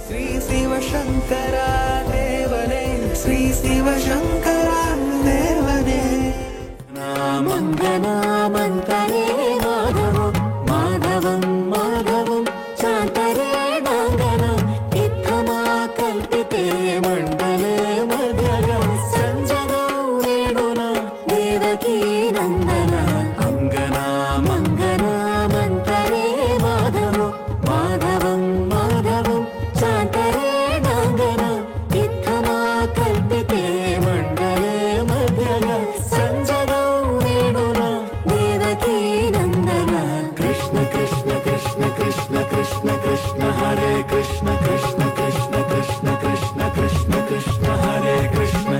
ஸ்ரீ சிவசங்கரா தேவனே, ஸ்ரீ சிவசங்கரா தேவனே. நாமங்கனாமந்தரே மாதவம் மாதவம் மாதவம் சாந்தரே நாங்கனம் இத்தமா கல்பிதே மண்டலே மத்யகம் சஞ்சனோ வேணுனா தேவகீ நந்தன அங்கனாமங்கனாமந்தரே மாதவம் மாதவம் மாதவம் சாந்தரே நாங்கனம் இத்தமா கல்பிதே மண்டலே மத்யகம் சஞ்சனோ வேணுனா தேவகீ நந்தன கிருஷ்ண கிருஷ்ண கிருஷ்ண கிருஷ்ண கிருஷ்ண கிருஷ்ண ஹரே கிருஷ்ண கிருஷ்ண கிருஷ்ண கிருஷ்ண கிருஷ்ண கிருஷ்ண கிருஷ்ண ஹரே கிருஷ்ண.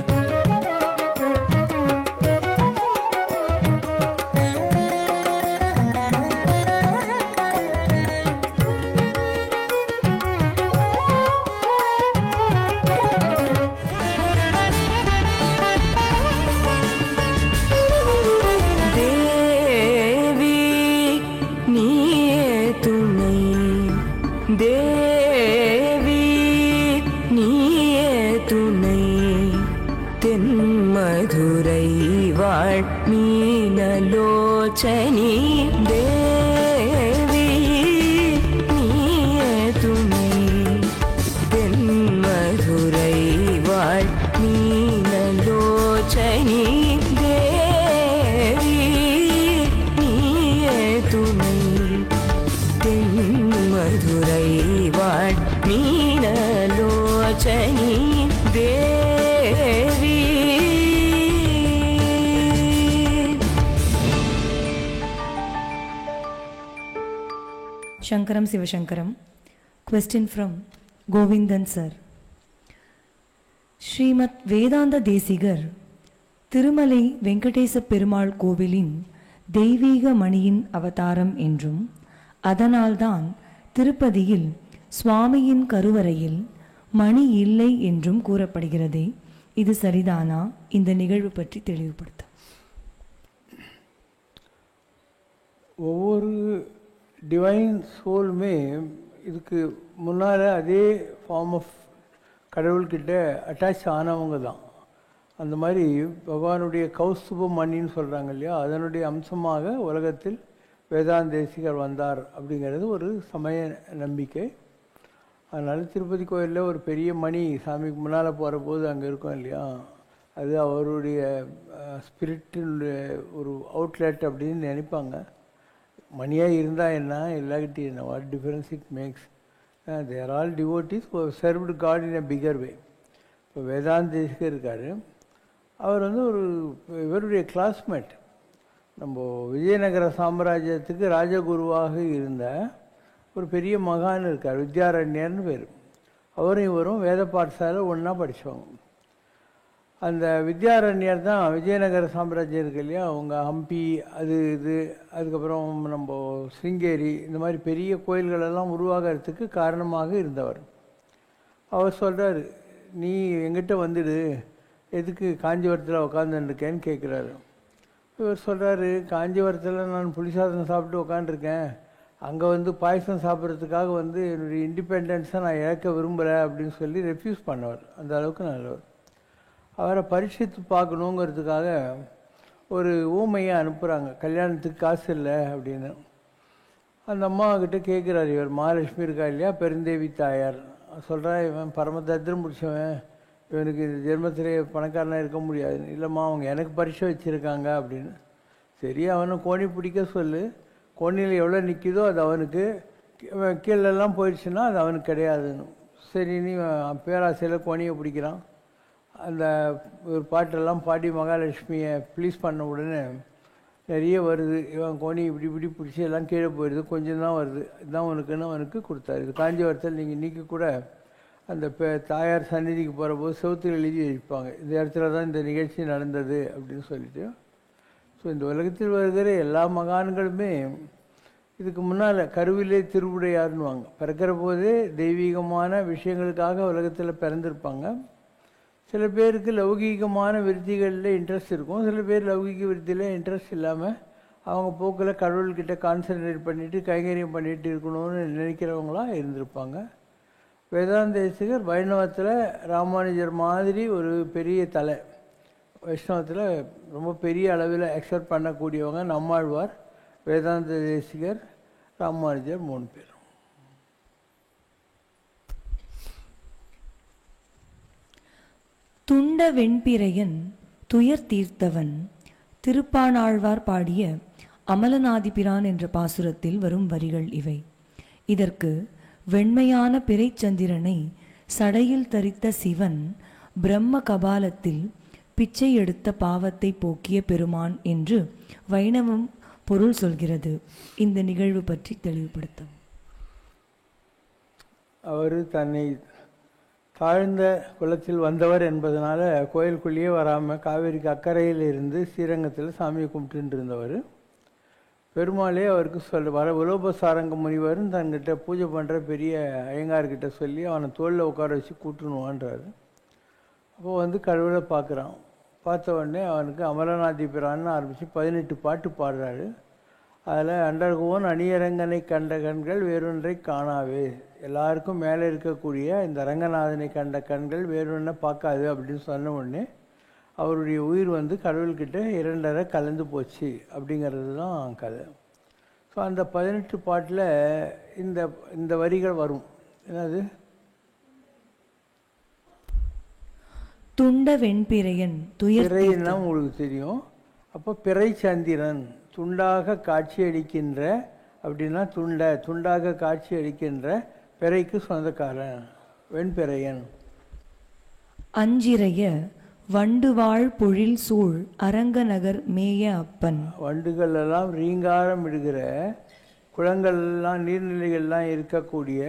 தேவி நீயே துணை, தேவி நீயே துணை, தென்மதுரை வாழ் மீனலோச்சனி தேவி நீயே துணை, தென்மதுரை வாழ் மீனலோச்சனி தேவி நீயே துணை, தென்மதுரை வாழ் மீனலோச்சனி தேவி. Shankaram Sivashankaram. Question from Govindan sir. Srimad வேதாந்த தேசிகர் திருமலை வெங்கடேச பெருமாள் கோவிலின் தெய்வீக மணியின் அவதாரம் என்றும், அதனால்தான் திருப்பதியில் சுவாமியின் கருவறையில் மணி இல்லை என்றும் கூறப்படுகிறதே, இது சரிதானா? இந்த நிகழ்வு பற்றி தெளிவுபடுத்த. ஒவ்வொரு டிவைன் சோலுமே இதுக்கு முன்னால் அதே ஃபார்ம் ஆஃப் கடவுள்கிட்ட அட்டாச் ஆனவங்க தான். அந்த மாதிரி பகவானுடைய கௌஸ்துப மணின்னு சொல்கிறாங்க இல்லையா, அதனுடைய அம்சமாக உலகத்தில் வேதாந்த தேசிகர் வந்தார் அப்படிங்கிறது ஒரு சமய நம்பிக்கை. அதனால் திருப்பதி கோயிலில் ஒரு பெரிய மணி சாமிக்கு முன்னால் போகிற போது அங்கே இருக்கும் இல்லையா, அது அவருடைய ஸ்பிரிட்டினுடைய ஒரு அவுட்லெட் அப்படின்னு நினைப்பாங்க. மணியாக இருந்தால் என்ன, இல்லாகிட்டி என்ன, what difference it makes. There all devotees served God in a bigger way. இப்போ வேதாந்த தேசிகர் இருக்கார், அவர் வந்து ஒரு இவருடைய கிளாஸ்மேட். நம்ம விஜயநகர சாம்ராஜ்யத்துக்கு ராஜகுருவாக இருந்த ஒரு பெரிய மகான் இருக்கார், வித்யாரண்யர்னு பேர். அவரும் இவரும் வேத பாடசாலை ஒன்றா படித்தவங்க. அந்த வித்யாரண்யர் தான் விஜயநகர சாம்ராஜ்யம் இருக்கு இல்லையா, அவங்க ஹம்பி அது இது, அதுக்கப்புறம் நம்ம சிருங்கேரி, இந்த மாதிரி பெரிய கோயில்களெல்லாம் உருவாகிறதுக்கு காரணமாக இருந்தவர். அவர் சொல்கிறார், நீ எங்கிட்ட வந்துடு, எதுக்கு காஞ்சிபுரத்தில் உட்காந்துருக்கேன்னு கேட்குறாரு. இவர் சொல்கிறாரு, காஞ்சிபுரத்தில் நான் புளிசாதம் சாப்பிட்டு உட்காந்துருக்கேன், அங்கே வந்து பாயசம் சாப்பிட்றதுக்காக வந்து என்னுடைய இண்டிபெண்டன்ஸை நான் இழக்க விரும்புகிறேன் அப்படின்னு சொல்லி ரெஃப்யூஸ் பண்ணவர். அந்த அளவுக்கு நல்லவர். அவரை பரீட்சித்து பார்க்கணுங்கிறதுக்காக ஒரு ஊமையை அனுப்புகிறாங்க, கல்யாணத்துக்கு காசு இல்லை அப்படின்னு. அந்த அம்மாக்கிட்ட கேட்குறாரு இவர், மகாலட்சுமி இருக்கா இல்லையா, பெருந்தேவி தாயார் சொல்கிறா, இவன் பரம தத்திரம் பிடிச்சவன், இவனுக்கு இந்த ஜென்மத்திலே பணக்காரனாக இருக்க முடியாது. இல்லைம்மா, அவங்க எனக்கு பரீட்சை வச்சுருக்காங்க அப்படின்னு. சரி, அவனை கோணி பிடிக்க சொல்லு, கோணியில் எவ்வளோ நிற்கிதோ அது அவனுக்கு, கீழெல்லாம் போயிடுச்சுன்னா அது அவனுக்கு கிடையாதுன்னு. சரி, நீ பேராசையில் கோணியை பிடிக்கிறான். அந்த ஒரு பாட்டெல்லாம் பாடி மகாலட்சுமியை ப்ளீஸ் பண்ண உடனே நிறைய வருது. இவன் கோணி இப்படி இப்படி பிடிச்சி எல்லாம் கீழே போயிடுது, கொஞ்சம் தான் வருது. இதுதான் உனக்குன்னு அவனுக்கு கொடுத்தாரு. இது காஞ்சிபுரத்தில் நீங்கள் இன்றைக்கி கூட அந்த தாயார் சந்நிதிக்கு போகிற போது செவுத்தில் எழுதி வைப்பாங்க, இந்த இடத்துல தான் இந்த நிகழ்ச்சி நடந்தது அப்படின்னு சொல்லிட்டு. ஸோ இந்த உலகத்தில் வருகிற எல்லா மகான்களுமே இதுக்கு முன்னால் கருவிலே திருவுடையாருன்னுவாங்க, பிறக்கிற போதே தெய்வீகமான விஷயங்களுக்காக உலகத்தில் பிறந்திருப்பாங்க. சில பேருக்கு லௌகீகமான விருத்திகளில் இன்ட்ரெஸ்ட் இருக்கும், சில பேர் லௌகீக விருத்தியில் இன்ட்ரெஸ்ட் இல்லாமல் அவங்க போக்கில் கடவுள்கிட்ட கான்சன்ட்ரேட் பண்ணிவிட்டு கைங்கரியம் பண்ணிகிட்டு இருக்கணும்னு நினைக்கிறவங்களாம் இருந்திருப்பாங்க. வேதாந்த தேசிகர் வைணவத்தில் ராமானுஜர் மாதிரி ஒரு பெரிய தலை, வைஷ்ணவத்தில் ரொம்ப பெரிய அளவில் அக்செப்ட் பண்ணக்கூடியவங்க நம்மாழ்வார், வேதாந்த தேசிகர், ராமானுஜர் 3 பேர். துண்ட வெண்பிறையன் துயர் தீர்த்தவன் திருப்பாணாழ்வார் பாடிய அமலநாதிபிரான் என்ற பாசுரத்தில் வரும் வரிகள் இவை. இதற்கு வெண்மையான பிறைச்சந்திரனை சடையில் தரித்த சிவன் பிரம்ம கபாலத்தில் பிச்சை எடுத்த பாவத்தை போக்கிய பெருமான் என்று வைணவம் பொருள் சொல்கிறது. இந்த நிகழ்வு பற்றி தெளிவுபடுத்தும். அவர் தன்னை தாழ்ந்த குலத்தில் வந்தவர் என்பதனால கோயிலுக்குள்ளேயே வராமல் காவேரிக்கு அக்கறையில் இருந்து ஸ்ரீரங்கத்தில் சாமியை கும்பிட்டு இருந்தவர். பெருமாளே அவருக்கு உலோபசாரங்க முனிவரும் தன்கிட்ட பூஜை பண்ணுற பெரிய ஐயங்கார்கிட்ட சொல்லி அவனை தோளில் உட்கார வச்சு கூட்டணுவான்றாரு. அப்போது கடவுளை பார்க்குறான். பார்த்த உடனே அவனுக்கு அமலநாதிபிரான்னு ஆரம்பித்து 18 பாட்டு பாடுறாரு. அதில் அண்டர்கோன் அணியரங்கனை கண்ட கண்கள் வேறொன்றை காணாவே, எல்லாருக்கும் மேலே இருக்கக்கூடிய இந்த ரங்கநாதனை கண்ட கண்கள் வேறொன்றை பார்க்காது அப்படின்னு சொன்ன உடனே அவருடைய உயிர் கடவுள்கிட்ட 2.5 கலந்து போச்சு அப்படிங்கிறது தான் கதை. ஸோ அந்த 18 பாட்டில் இந்த வரிகள் வரும். என்னது? துண்ட வெண்பிறையன் பிறைன்னா உங்களுக்கு தெரியும். அப்போ பிறை சந்திரன் துண்டாக காட்சியளிக்கின்ற அப்படின்னா துண்டாக காட்சியளிக்கின்ற பிறைக்கு சொந்தக்காரன் வெண்பிறையன். அஞ்சிறைய வண்டுவாழ் பொழில் சூழ் அரங்க நகர் மேய அப்பன். வண்டுகள் எல்லாம் ரீங்காரம் இடுகிற குளங்கள்லாம் நீர்நிலைகள்லாம் இருக்கக்கூடிய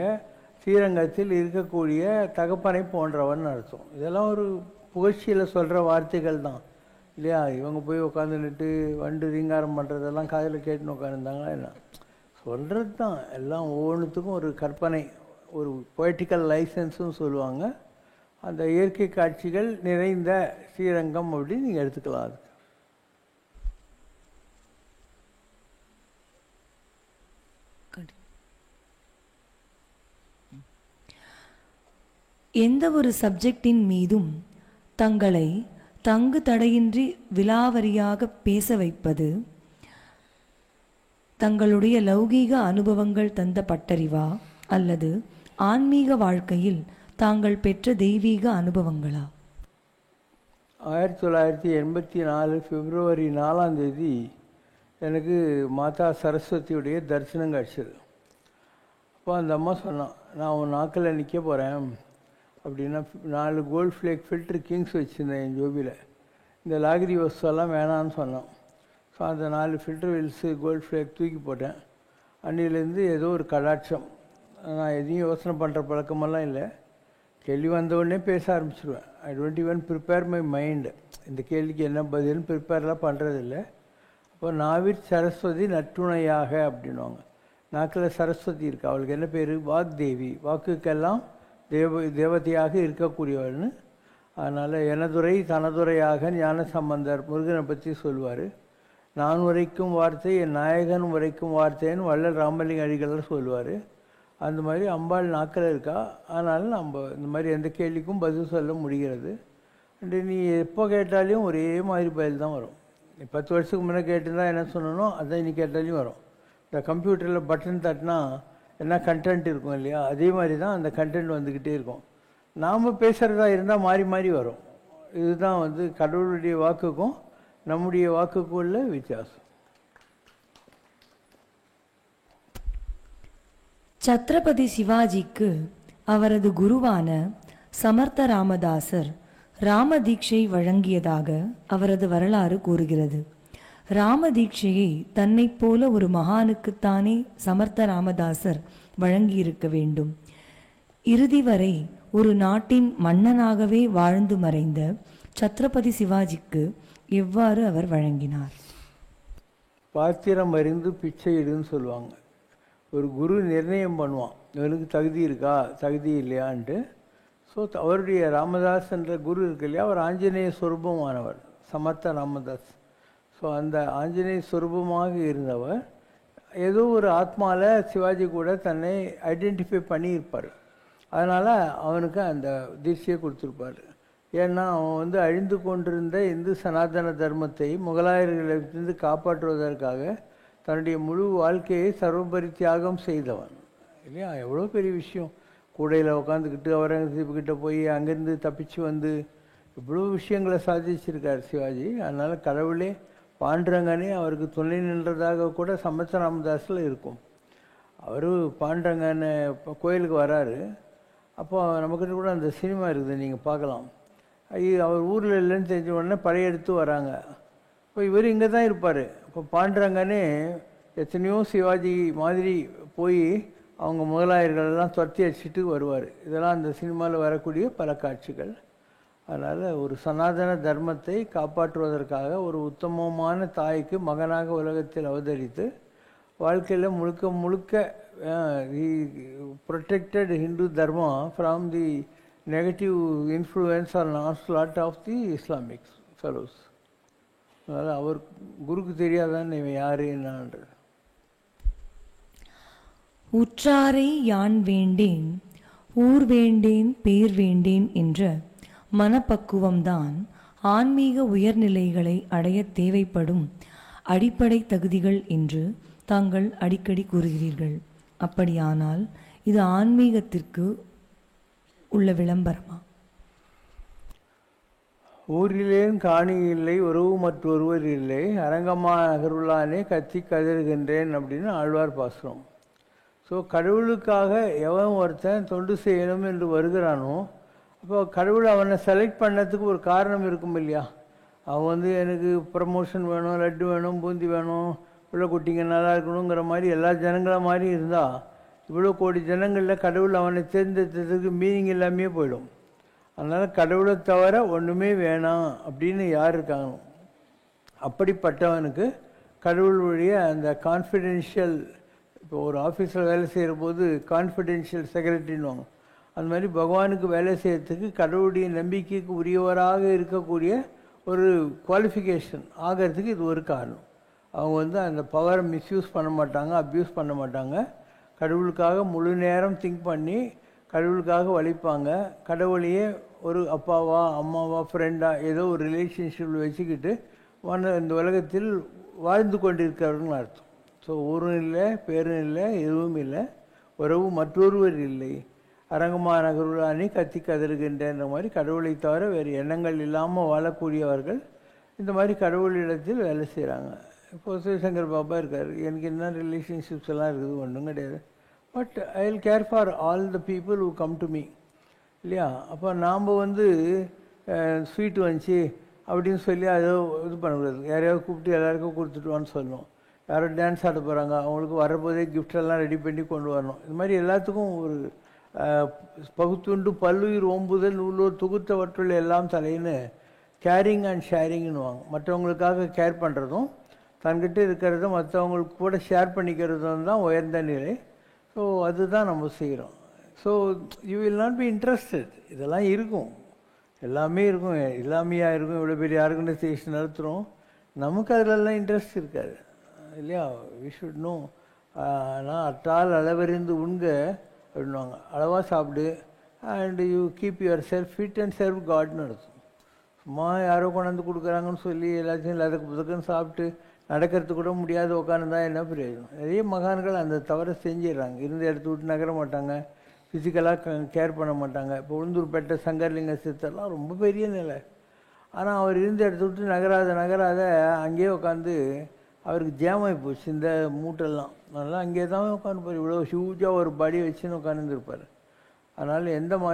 ஸ்ரீரங்கத்தில் இருக்கக்கூடிய தகப்பனை போன்றவன் அர்த்தம். இதெல்லாம் ஒரு புகழ்ச்சியில் சொல்கிற வார்த்தைகள் தான் இல்லையா? இவங்க போய் உட்காந்துட்டு வண்டு ரீங்காரம் பண்ணுறதெல்லாம் காதில் கேட்டுன்னு உட்காந்துருந்தாங்களா என்ன? சொல்கிறது தான் எல்லாம். ஒவ்வொன்றுத்துக்கும் ஒரு கற்பனை, ஒரு பொய்டிக்கல் லைசன்ஸும் சொல்லுவாங்க. அந்த இயற்கை காட்சிகள் நிறைந்த ஸ்ரீரங்கம் அப்படின்னு நீங்கள் எடுத்துக்கலாம். அதுக்கு எந்த ஒரு சப்ஜெக்டின் மீதும் தங்களை தங்கு தடையின்றி விலாவரியாக பேச வைப்பது தங்களுடைய லௌகீக அனுபவங்கள் தந்த பட்டறிவா அல்லது ஆன்மீக வாழ்க்கையில் தாங்கள் பெற்ற தெய்வீக அனுபவங்களா? 1984 பிப்ரவரி 4ஆம் தேதி எனக்கு மாதா சரஸ்வதியுடைய தரிசனம் கிடச்சிது. அப்போ அந்த அம்மா சொன்னான், நான் உன் நாக்கில் நிற்க போகிறேன் அப்படின்னா 4 கோல்ட் ஃப்ளேக் ஃபில்ட்ரு கிங்ஸ் வச்சுருந்தேன் என் ஜோபியில். இந்த லாகிரி வஸ்துவெல்லாம் வேணான்னு சொன்னான். ஸோ அந்த 4 ஃபில்ட்ரு வில்ஸு கோல்ட் ஃப்ளேக் தூக்கி போட்டேன். அன்னிலேருந்து ஏதோ ஒரு கடாட்சம். நான் எதையும் யோசனை பண்ணுற பழக்கமெல்லாம் இல்லை. கேள்வி வந்தவுடனே பேச ஆரம்பிச்சிடுவேன். I don't even prepare my mind. இந்த கேள்விக்கு என்ன பதில்னு ப்ரிப்பேர்லாம் பண்ணுறதில்ல. அப்போ நாவிற் சரஸ்வதி நற்றுணையாக அப்படின்வாங்க. நாக்கில் சரஸ்வதி இருக்கா, அவளுக்கு என்ன பேர்? வாக்தேவி. வாக்குக்கெல்லாம் தேவதையாக இருக்கக்கூடியவள்னு. அதனால் எனதுரை தனதுரையாக ஞான சம்பந்தர் முருகனை பற்றி சொல்லுவார். நான் உரைக்கும் வார்த்தை என் நாயகன் உரைக்கும் வார்த்தைன்னு வள்ளல் ராமலிங்க அடிகளார் சொல்லுவார். அந்த மாதிரி அம்பாள் நாக்கில் இருக்கா. அதனால் நம்ம இந்த மாதிரி எந்த கேள்விக்கும் பதில் சொல்ல முடிகிறது. அண்டு நீ எப்போ கேட்டாலையும் ஒரே மாதிரி பதில் தான் வரும். 10 வருஷத்துக்கு முன்னே கேட்டுருந்தா என்ன சொல்லணும் அதான் நீ கேட்டாலையும் வரும். இந்த கம்ப்யூட்டரில் பட்டன் தட்டினா என்ன கண்டென்ட் இருக்கும் இல்லையா, அதே மாதிரி தான் அந்த கண்டென்ட் வந்துக்கிட்டே இருக்கும். நாம் பேசுகிறதா இருந்தால் மாறி மாறி வரும். இதுதான் கடவுளுடைய வாக்குக்கும் நம்முடைய வாக்குக்கும் உள்ள வித்தியாசம். சத்ரபதி சிவாஜிக்கு அவரது குருவான சமர்த்த ராமதாசர் ராமதீட்சை வழங்கியதாக அவரது வரலாறு கூறுகிறது. ராமதீட்சையை தன்னைப் போல ஒரு மகானுக்குத்தானே சமர்த்த ராமதாசர் வழங்கியிருக்க வேண்டும். இறுதி வரை ஒரு நாட்டின் மன்னனாகவே வாழ்ந்து மறைந்த சத்ரபதி சிவாஜிக்கு எவ்வாறு அவர் வழங்கினார்? பாத்திரம் அறிந்து பிச்சை இடுன்னு சொல்லுவாங்க. ஒரு குரு நிர்ணயம் பண்ணுவான் இவனுக்கு தகுதி இருக்கா தகுதி இல்லையான்ட்டு. ஸோ அவருடைய ராமதாஸ் என்ற குரு இருக்கு இல்லையா, அவர் ஆஞ்சநேய சொரூபமானவர் சமர்த்த ராமதாஸ். ஸோ அந்த ஆஞ்சநேய சொரூபமாக இருந்தவர் ஏதோ ஒரு ஆத்மாவில் சிவாஜி கூட தன்னை ஐடென்டிஃபை பண்ணியிருப்பார். அதனால் அவனுக்கு அந்த தீட்சையை கொடுத்துருப்பார். ஏன்னா அவன் அழிந்து கொண்டிருந்த இந்து சனாதன தர்மத்தை முகலாயர்களிடத்திலிருந்து காப்பாற்றுவதற்காக தன்னுடைய முழு வாழ்க்கையை சர்வபரி தியாகம் செய்தவன் இல்லையா. எவ்வளோ பெரிய விஷயம். கூடையில் உட்காந்துக்கிட்டு அவுரங்கசீப்கிட்ட போய் அங்கேருந்து தப்பிச்சு வந்து இவ்வளோ விஷயங்களை சாதிச்சிருக்கார் சிவாஜி. அதனால் கடவுளே பாண்டரங்கனே அவருக்கு துணை நின்றதாக கூட சமத்த ராமதாஸில் இருக்கும். அவர் பாண்டரங்கன்னு கோயிலுக்கு வராரு. அப்போ நமக்கிட்ட கூட அந்த சினிமா இருக்குது, நீங்கள் பார்க்கலாம். அவர் ஊரில் இல்லைன்னு தெரிஞ்ச உடனே படையெடுத்து வராங்க. இப்போ இவர் இங்கே தான் இருப்பார். இப்போ பாண்டரங்கனே எத்தனையோ சிவாஜி மாதிரி போய் அவங்க முகலாயர்களெல்லாம் துரத்தி அடிச்சுட்டு வருவார். இதெல்லாம் அந்த சினிமாவில் வரக்கூடிய பல காட்சிகள். அதனால் ஒரு சனாதன தர்மத்தை காப்பாற்றுவதற்காக ஒரு உத்தமமான தாய்க்கு மகனாக உலகத்தில் அவதரித்து வாழ்க்கையில் முழுக்க முழுக்க protected Hindu dharma from the negative influence or onslaught of the Islamic fellows. அதனால் அவர் குருக்கு தெரியாதான் இவன் யார் என்னன்றது. உற்றாரை யான் வேண்டேன், ஊர் வேண்டேன், பேர் வேண்டேன் என்ற மனப்பக்குவம்தான் ஆன்மீக உயர்நிலைகளை அடைய தேவைப்படும் அடிப்படை தகுதிகள் என்று தாங்கள் அடிக்கடி கூறுகிறீர்கள். அப்படியானால் இது ஆன்மீகத்திற்கு உள்ள விளம்பரமா? ஊரிலேன் காணி இல்லை, உறவு மற்றொருவர் இல்லை, அரங்கமா நகருளானே கத்தி கதறுகின்றேன் அப்படின்னு ஆழ்வார் பாசுரம். ஸோ கடவுளுக்காக எவன் ஒருத்தன் தொண்டு செய்யணும் என்று வருகிறானோ அப்போ கடவுள் அவனை செலக்ட் பண்ணதுக்கு ஒரு காரணம் இருக்கும் இல்லையா. அவன் எனக்கு ப்ரமோஷன் வேணும், லட்டு வேணும், பூந்தி வேணும், இவ்வளோ குட்டிங்க நல்லா இருக்கணுங்கிற மாதிரி எல்லா ஜனங்கள மாதிரி இருந்தால் இவ்வளோ கோடி ஜனங்களில் கடவுள் அவனை தேர்ந்தெடுத்ததுக்கு மீனிங் இல்லாமையே போயிடும். அதனால் கடவுளை தவிர ஒன்றுமே வேணாம் அப்படின்னு யார் இருக்காங்க, அப்படிப்பட்டவனுக்கு கடவுளுடைய அந்த கான்ஃபிடென்ஷியல், இப்போ ஒரு ஆஃபீஸில் வேலை செய்கிற போது கான்ஃபிடென்ஷியல் செக்ரட்டரின்னுவாங்க, அந்த மாதிரி பகவானுக்கு வேலை செய்கிறதுக்கு கடவுளுடைய நம்பிக்கைக்கு உரியவராக இருக்கக்கூடிய ஒரு குவாலிஃபிகேஷன் ஆகிறதுக்கு இது ஒரு காரணம். அவங்க அந்த பவரை மிஸ்யூஸ் பண்ண மாட்டாங்க, அப்யூஸ் பண்ண மாட்டாங்க. கடவுளுக்காக முழு நேரம் திங்க் பண்ணி கடவுளுக்காக வலிப்பாங்க. கடவுளையே ஒரு அப்பாவா அம்மாவா ஃப்ரெண்டா ஏதோ ஒரு ரிலேஷன்ஷிப்பில் வச்சுக்கிட்டு இந்த உலகத்தில் வாழ்ந்து கொண்டிருக்கிறவர்கள் அர்த்தம். ஸோ ஊரும் இல்லை, பேரும் இல்லை, எதுவும் இல்லை, உறவு மற்றொருவர் இல்லை, அரங்கமா நகருளானே கத்தி கதறுகின்றன்ற மாதிரி கடவுளை தவிர வேறு எண்ணங்கள் இல்லாமல் வாழக்கூடியவர்கள் இந்த மாதிரி கடவுளிடத்தில் வேலை செய்கிறாங்க. இப்போ சிவசங்கர் பாபா இருக்கார், எனக்கு என்ன ரிலேஷன்ஷிப்ஸ் எல்லாம் இருக்குது, ஒன்றும் கிடையாது. But I will care for all the people who come to me இல்லையா. அப்போ நாம் ஸ்வீட்டு வந்துச்சு அப்படின்னு சொல்லி அதோ இது பண்ணக்கூடாது. யாரையாவது கூப்பிட்டு எல்லாருக்கும் கொடுத்துட்டுவான்னு சொல்லணும். யாரோ டான்ஸ் ஆட போகிறாங்க, அவங்களுக்கு வரப்போதே கிஃப்டெல்லாம் ரெடி பண்ணி கொண்டு வரணும். இது மாதிரி எல்லாத்துக்கும் ஒரு பகுத்துண்டு பல்லுயிர் ஓம்புதல் நூலோர் தொகுத்தவற்றுள் எல்லாம் தலைன்னு கேரிங் அண்ட் ஷேரிங்னுவாங்க. மற்றவங்களுக்காக கேர் பண்ணுறதும் தன்கிட்ட இருக்கிறத மற்றவங்களுக்கு கூட ஷேர் பண்ணிக்கிறதும் தான் உயர்ந்த நிலை. ஸோ அதுதான் நம்ம செய்கிறோம். So you will not be interested. இதெல்லாம் இருக்கும், எல்லாமே இருக்கும், எல்லாமையாக இருக்கும். இவ்வளோ பெரிய ஆர்கனைசேஷன் நடத்துகிறோம், நமக்கு அதிலெல்லாம் இன்ட்ரெஸ்ட் இருக்காது இல்லையா. We should know. ஆனால் அட்டால் அளவறிந்து உண்க அப்படின்வாங்க. அளவாக சாப்பிடு and you keep yourself fit and serve காட்னு அர்த்தம். சும்மா யாரோ கொண்டாந்து கொடுக்குறாங்கன்னு சொல்லி எல்லாத்தையும் இல்லாத புதுக்குன்னு சாப்பிட்டு நடக்கிறது கூட முடியாது உட்காந்துருந்தா என்ன பிரயோஜனம். நிறைய மகான்கள் அந்த தவறை செஞ்சிடறாங்க. இருந்த இடத்த விட்டு நகர மாட்டாங்க, ஃபிசிக்கலாக கேர் பண்ண மாட்டாங்க. இப்போ உளுந்தூர்பேட்டை சங்கர்லிங்க சித்தர்லாம் ரொம்ப பெரிய நிலை. ஆனால் அவர் இருந்த இடத்த விட்டு நகராத அங்கேயே உட்காந்து அவருக்கு ஜேமாகி போச்சு இந்த மூட்டெல்லாம். அதனால் அங்கே தான் உட்காந்துப்பார். இவ்வளோ ஹியூஜாக ஒரு பாடி வச்சுன்னு உட்காந்துருப்பார். அதனால்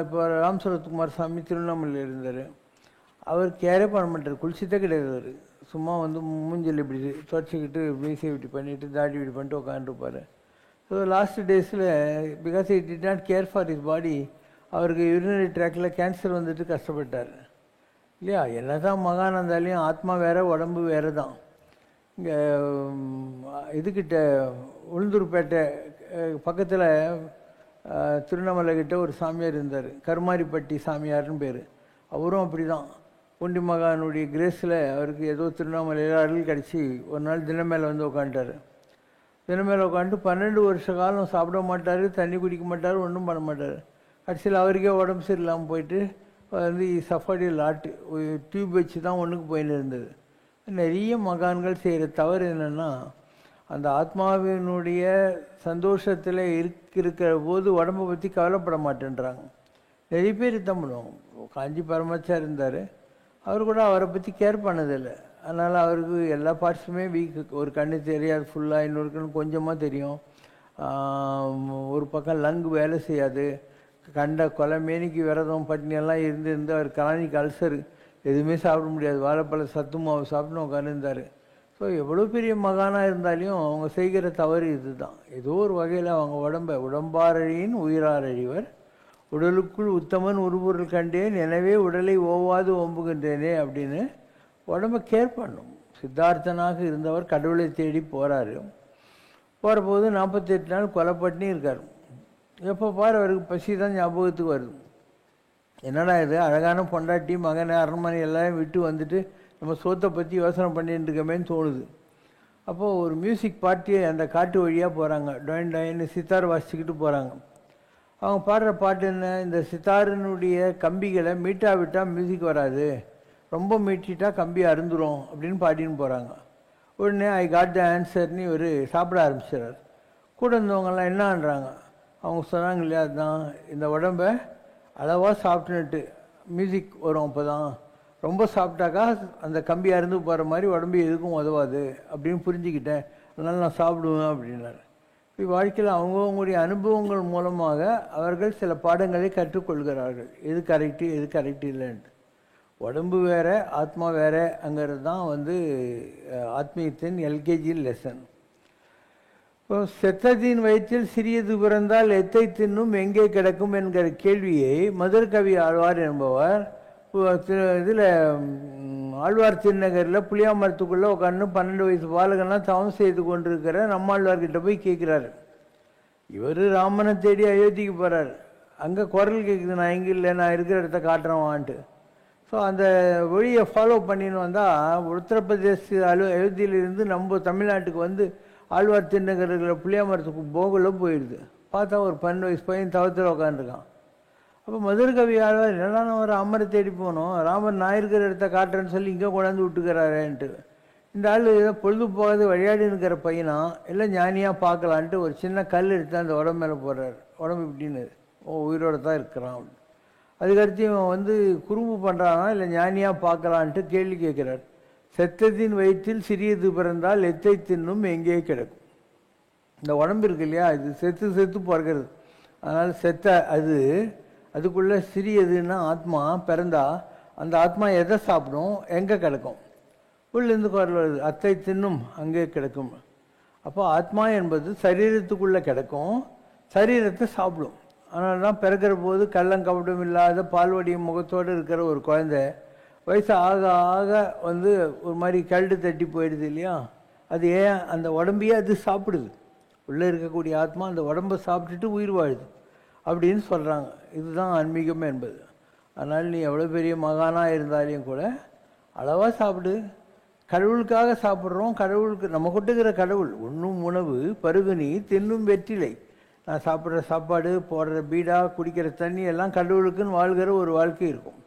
இப்போ ராம் சரத்குமார் சாமி திருவண்ணாமலையில் இருந்தார். அவர் கேரே பண்ண மாட்டார், குளிச்சுட்டே கிடையாது. அவர் சும்மா மூஞ்சில் இப்படி துவச்சிக்கிட்டு மீசை இப்படி பண்ணிவிட்டு தாடி இப்படி பண்ணிட்டு உட்காந்துருப்பார். ஸோ லாஸ்ட் டேஸில் because it did not care for his body, அவருக்கு யூரினரி ட்ராக்கில் கேன்சர் வந்துட்டு கஷ்டப்பட்டார் இல்லையா. என்ன தான் மகான் இருந்தாலையும் ஆத்மா வேறு உடம்பு வேறு தான். இங்கே இதுக்கிட்ட உளுந்தூர்பேட்டை பக்கத்தில் திருவண்ணாமலை கிட்ட ஒரு சாமியார் இருந்தார், கருமாரிப்பட்டி சாமியார்னு பேர். அவரும் அப்படி தான் பூண்டி மகானுடைய கிரேஸில் அவருக்கு ஏதோ திருவண்ணாமலையில் அருள் கிடச்சி ஒரு நாள் தினமேலே உட்காந்துட்டார். தினமேலே உட்காந்துட்டு 12 வருஷ காலம் சாப்பிட மாட்டார், தண்ணி குடிக்க மாட்டார், ஒன்றும் பண்ண மாட்டார். கடைசியில் அவருக்கே உடம்பு சரியில்லாமல் போயிட்டு வந்து சஃபர்டி லாட்டு டியூப் வச்சு தான் ஒன்றுக்கு போயின்னு இருந்தது. நிறைய மகான்கள் செய்கிற தவறு என்னென்னா, அந்த ஆத்மாவினுடைய சந்தோஷத்தில் இருக்கிற போது உடம்பை பற்றி கவலைப்பட மாட்டேன்றாங்க. நிறைய பேர் தான் பண்ணுவாங்க. காஞ்சி பரமாச்சார் இருந்தார், அவர் கூட அவரை பற்றி கேர் பண்ணதில்லை. அதனால் அவருக்கு எல்லா பார்ட்ஸுமே வீக். ஒரு கண்ணு தெரியாது ஃபுல்லாக, இன்னொரு கண்ணு கொஞ்சமாக தெரியும், ஒரு பக்கம் லங்கு வேலை செய்யாது, கண்ட கொலை மேனிக்கு விரதம் பட்டினியெல்லாம் இருந்து அவர் கிரானிக் அல்சரு, எதுவுமே சாப்பிட முடியாது, வாழைப்பழ சத்து மாவு சாப்பிட்டு உட்காந்துருந்தார். ஸோ எவ்வளோ பெரிய மகானாக இருந்தாலையும் அவங்க செய்கிற தவறு இது தான். ஏதோ ஒரு வகையில் அவங்க உடம்பாரழியின் உயிராரழிவர், உடலுக்குள் உத்தமன் உருபொருள் கண்டேன், எனவே உடலை ஓவாது ஓம்புகின்றேனே அப்படின்னு உடம்பை கேர் பண்ணும். சித்தார்த்தனாக இருந்தவர் கடவுளை தேடி போகிறாரு. போகிற போது 48 நாள் கொலைப்பட்டினி இருக்கார். எப்போ பாரு அவருக்கு பசி தான் ஞாபகத்துக்கு வருது. என்னடா இது, அழகான பொண்டாட்டி மகனை அரண்மனை எல்லாம் விட்டு வந்துட்டு நம்ம சோத்தை பற்றி யோசனை பண்ணிட்டு இருக்கமேன்னு தோணுது. அப்போது ஒரு மியூசிக் பார்ட்டி அந்த காட்டு வழியாக போகிறாங்க. டொயின் டொயின்னு சித்தார் வாசிச்சுக்கிட்டு போகிறாங்க. அவங்க பாடுற பாட்டு என்ன, இந்த சித்தாரினுடைய கம்பிகளை மீட்டா விட்டால் மியூசிக் வராது, ரொம்ப மீட்டிட்டா கம்பி அருந்துரும் அப்படின்னு பாடின்னு போகிறாங்க. உடனே ஐ காட் த ஆன்சர்னு இவர் சாப்பிட ஆரம்பிச்சிடறார். கூட இருந்தவங்கெல்லாம் என்னன்றாங்க, அவங்க சொன்னாங்க இல்லையா, அதுதான் இந்த உடம்பை அளவாக சாப்பிட்டுன்னுட்டு மியூசிக் வரும், அப்போ தான் ரொம்ப சாப்பிட்டாக்கா அந்த கம்பி அருந்து போகிற மாதிரி உடம்பு எதுக்கும் உதவாது அப்படின்னு புரிஞ்சுக்கிட்டேன், அதனால் நான் சாப்பிடுவேன் அப்படின்னாரு. இப்போ வாழ்க்கையில் அவங்கவுங்களுடைய அனுபவங்கள் மூலமாக அவர்கள் சில பாடங்களை கற்றுக்கொள்கிறார்கள், எது கரெக்டு எது கரெக்டு இல்லைன்ட்டு. உடம்பு வேறு ஆத்மா வேறு அங்கிறது தான் வந்து ஆத்மீயத்தின் எல்கேஜி லெசன். இப்போ செத்ததின் வயிற்றில் சிறியது பிறந்தால் எத்தை தின்னும் எங்கே கிடக்கும் என்கிற கேள்வியை மதுரகவி ஆழ்வார் என்பவர் இதில் ஆழ்வார் திருநகரில் புளியாமரத்துக்குள்ளே உட்காந்து 12 வயசு பாலகன்லாம் தவம் செய்து கொண்டிருக்கிற நம்மாழ்வார்கிட்ட போய் கேட்குறாரு. இவர் ராமனை தேடி அயோத்திக்கு போகிறார். அங்கே குரல் கேட்குது, நான் எங்கே இல்லை, நான் இருக்கிற இடத்த காட்டுறவான்ட்டு. ஸோ அந்த வழியை ஃபாலோ பண்ணின்னு வந்தால் உத்தரப்பிரதேச அயோத்தியிலிருந்து நம்ம தமிழ்நாட்டுக்கு வந்து ஆழ்வார் திருநகரில் புளியாமரத்துக்கு போகல போயிடுது. பார்த்தா ஒரு 12 வயசு பையன் தவத்தில் உட்காந்துருக்கான். அப்போ மதுரகவி ஆழ்வார், என்னடா நம்ம ராமரை தேடி போனோம், ராமர் நான் இருக்கிற இடத்த காட்டுறேன்னு சொல்லி இங்கே கொண்டாந்து விட்டுக்கிறாரேன்ட்டு. இந்த ஆள் ஏதோ பொழுது போகாது விளையாடி இருக்கிற பையனா, எல்லாம் ஞானியாக பார்க்கலான்ட்டு ஒரு சின்ன கல் எடுத்து அந்த உடம்பு மேலே போடுறாரு. உடம்பு இப்படின்னு உயிரோடு தான் இருக்கிறான். அதுக்கடுத்து இவன் வந்து குறும்பு பண்ணுறானா இல்லை ஞானியாக பார்க்கலான்ட்டு கேள்வி கேட்குறார். செத்தத்தின் வயிற்றில் சிறியது பிறந்தால் எத்தை தின்னும் எங்கே கிடக்கும். இந்த உடம்பு இருக்கு இல்லையா, இது செத்து செத்து பிறக்கிறது. அதனால் செத்த அதுக்குள்ளே சிறியதுன்னா ஆத்மா பிறந்தா அந்த ஆத்மா எதை சாப்பிடும், எங்கே கிடக்கும், உள்ளேருந்து குரல் வருது, அத்தை தின்னும் அங்கே கிடக்கும். அப்போ ஆத்மா என்பது சரீரத்துக்குள்ளே கிடக்கும், சரீரத்தை சாப்பிடும். அதனால தான் பிறக்கிற போது கள்ளங்கபடம் இல்லாத பால்வடியும் முகத்தோடு இருக்கிற ஒரு குழந்தை வயசு ஆக ஆக வந்து ஒரு மாதிரி கழுடு தட்டி போயிடுது இல்லையா, அது ஏன் அந்த உடம்பையே அது சாப்பிடுது. உள்ளே இருக்கக்கூடிய ஆத்மா அந்த உடம்பை சாப்பிட்டுட்டு உயிர் வாழுது அப்படின்னு சொல்கிறாங்க. இதுதான் ஆன்மீகம் என்பது. அதனால் நீ எவ்வளோ பெரிய மகானாக இருந்தாலையும் கூட அளவாக சாப்பிடு. கடவுளுக்காக சாப்பிட்றோம், கடவுளுக்கு நம்ம கொட்டுக்கிற கடவுள் உண்ணும் உணவு பருகு நீ தின்னும் வெற்றிலை. நான் சாப்பிட்ற சாப்பாடு, போடுற பீடா, குடிக்கிற தண்ணி எல்லாம் கடவுளுக்குன்னு வாழ்கிற ஒரு வாழ்க்கை இருக்கும்.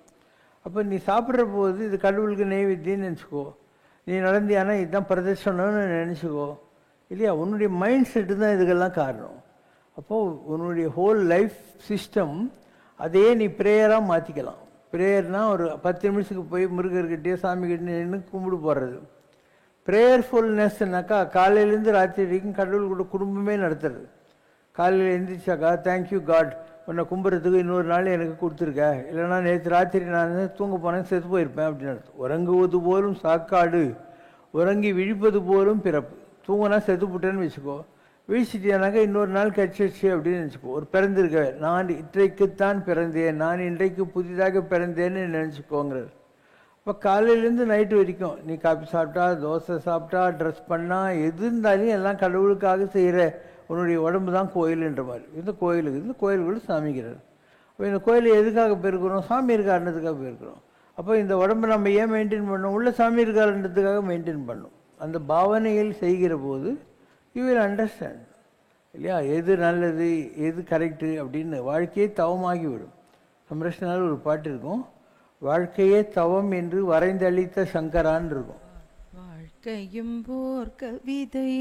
அப்போ நீ சாப்பிட்ற போது இது கடவுளுக்கு நெய்வேத்தியன்னு நினச்சிக்கோ. நீ நடந்தியானா இதுதான் பிரதர்ஷனம்னு நினச்சிக்கோ இல்லையா. உன்னுடைய மைண்ட் செட்டு தான் இதுக்கெல்லாம் காரணம். அப்போது உன்னுடைய ஹோல் லைஃப் சிஸ்டம் அதையே நீ ப்ரேயராக மாற்றிக்கலாம். ப்ரேயர்னால் ஒரு 10 நிமிஷத்துக்கு போய் முருகர்கிட்டே சாமிக்கிட்டே நின்று கும்பிடு போடுறது. ப்ரேயர்ஃபுல்னஸ்னாக்கா காலையிலேருந்து ராத்திரி வரைக்கும் கடவுள் கூட குடும்பமே நடத்துறது. காலையில் எழுந்திரிச்சாக்கா தேங்க்யூ காட், உன்னை கும்புறதுக்கு இன்னொரு நாள் எனக்கு கொடுத்துருக்க, இல்லைனா நேற்று ராத்திரி நான் தூங்க போனேன் செத்து போயிருப்பேன் அப்படின்னு அர்த்தம். உறங்குவது போலும் சாக்காடு, உறங்கி விழிப்பது போலும் பிறப்பு. தூங்கினா செத்து போட்டேன்னு வச்சுக்கோ, வீழ்ச்சிட்டியானாக்கா இன்னொரு நாள் கட்சிச்சு அப்படின்னு நினச்சிக்கோ. ஒரு பிறந்திருக்க, நான் இன்றைக்குத்தான் பிறந்தேன், நான் இன்றைக்கு புதிதாக பிறந்தேன்னு நினச்சிக்கோங்கிறது. இப்போ காலையிலேருந்து நைட்டு வரைக்கும் நீ காப்பி சாப்பிட்டா, தோசை சாப்பிட்டா, ட்ரெஸ் பண்ணால், எது இருந்தாலும் எல்லாம் கடவுளுக்காக செய்கிற உன்னுடைய உடம்பு தான் கோயிலுன்ற மாதிரி. இந்த கோயிலுக்கு இந்த கோயிலுக்குள்ள சாமிக்கிறார். அப்போ இந்த கோயில் எதுக்காக போயிருக்கிறோம், சாமி இருக்காருன்றதுக்காக போயிருக்கிறோம். அப்போ இந்த உடம்பை நம்ம ஏன் மெயின்டைன் பண்ணோம், உள்ள சாமி இருக்காருன்றதுக்காக மெயின்டைன் பண்ணோம். அந்த பாவனையில் செய்கிற போது யூ வில் அண்டர்ஸ்டாண்ட். இல்லையா? எது நல்லது எது கரெக்டு அப்படின்னு வாழ்க்கையே தவமாகிவிடும். சம்ரஷ்ணாவில் ஒரு பாட்டு இருக்கும், வாழ்க்கையே தவம் என்று வரைந்தளித்த சங்கரான்னு இருக்கும். வாழ்க்கையும் போர் கவிதை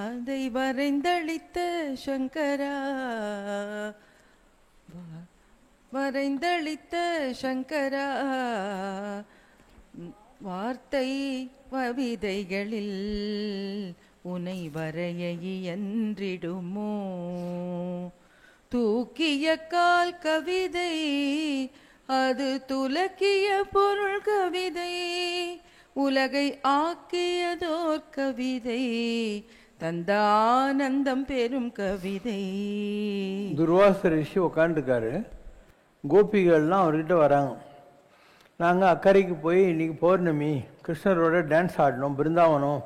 அதை வரைந்தளித்த சங்கரா, வரைந்தளித்த சங்கரா, வார்த்தை கவிதைகளில் உனை வரைய இயன்றிடுமோ, தூக்கிய கால் கவிதை அது துலக்கிய பொருள் கவிதை, உலகை ஆக்கியதோர் கவிதை தந்த ஆனந்தம் பெரும் கவிதை. துர்வாச ரிஷி உட்காந்துருக்காரு, கோபிகள்லாம் அவர்கிட்ட வராங்க. நாங்கள் அக்கறைக்கு போய் இன்றைக்கி பௌர்ணமி கிருஷ்ணரோட டான்ஸ் ஆடணும் பிருந்தாவனம்,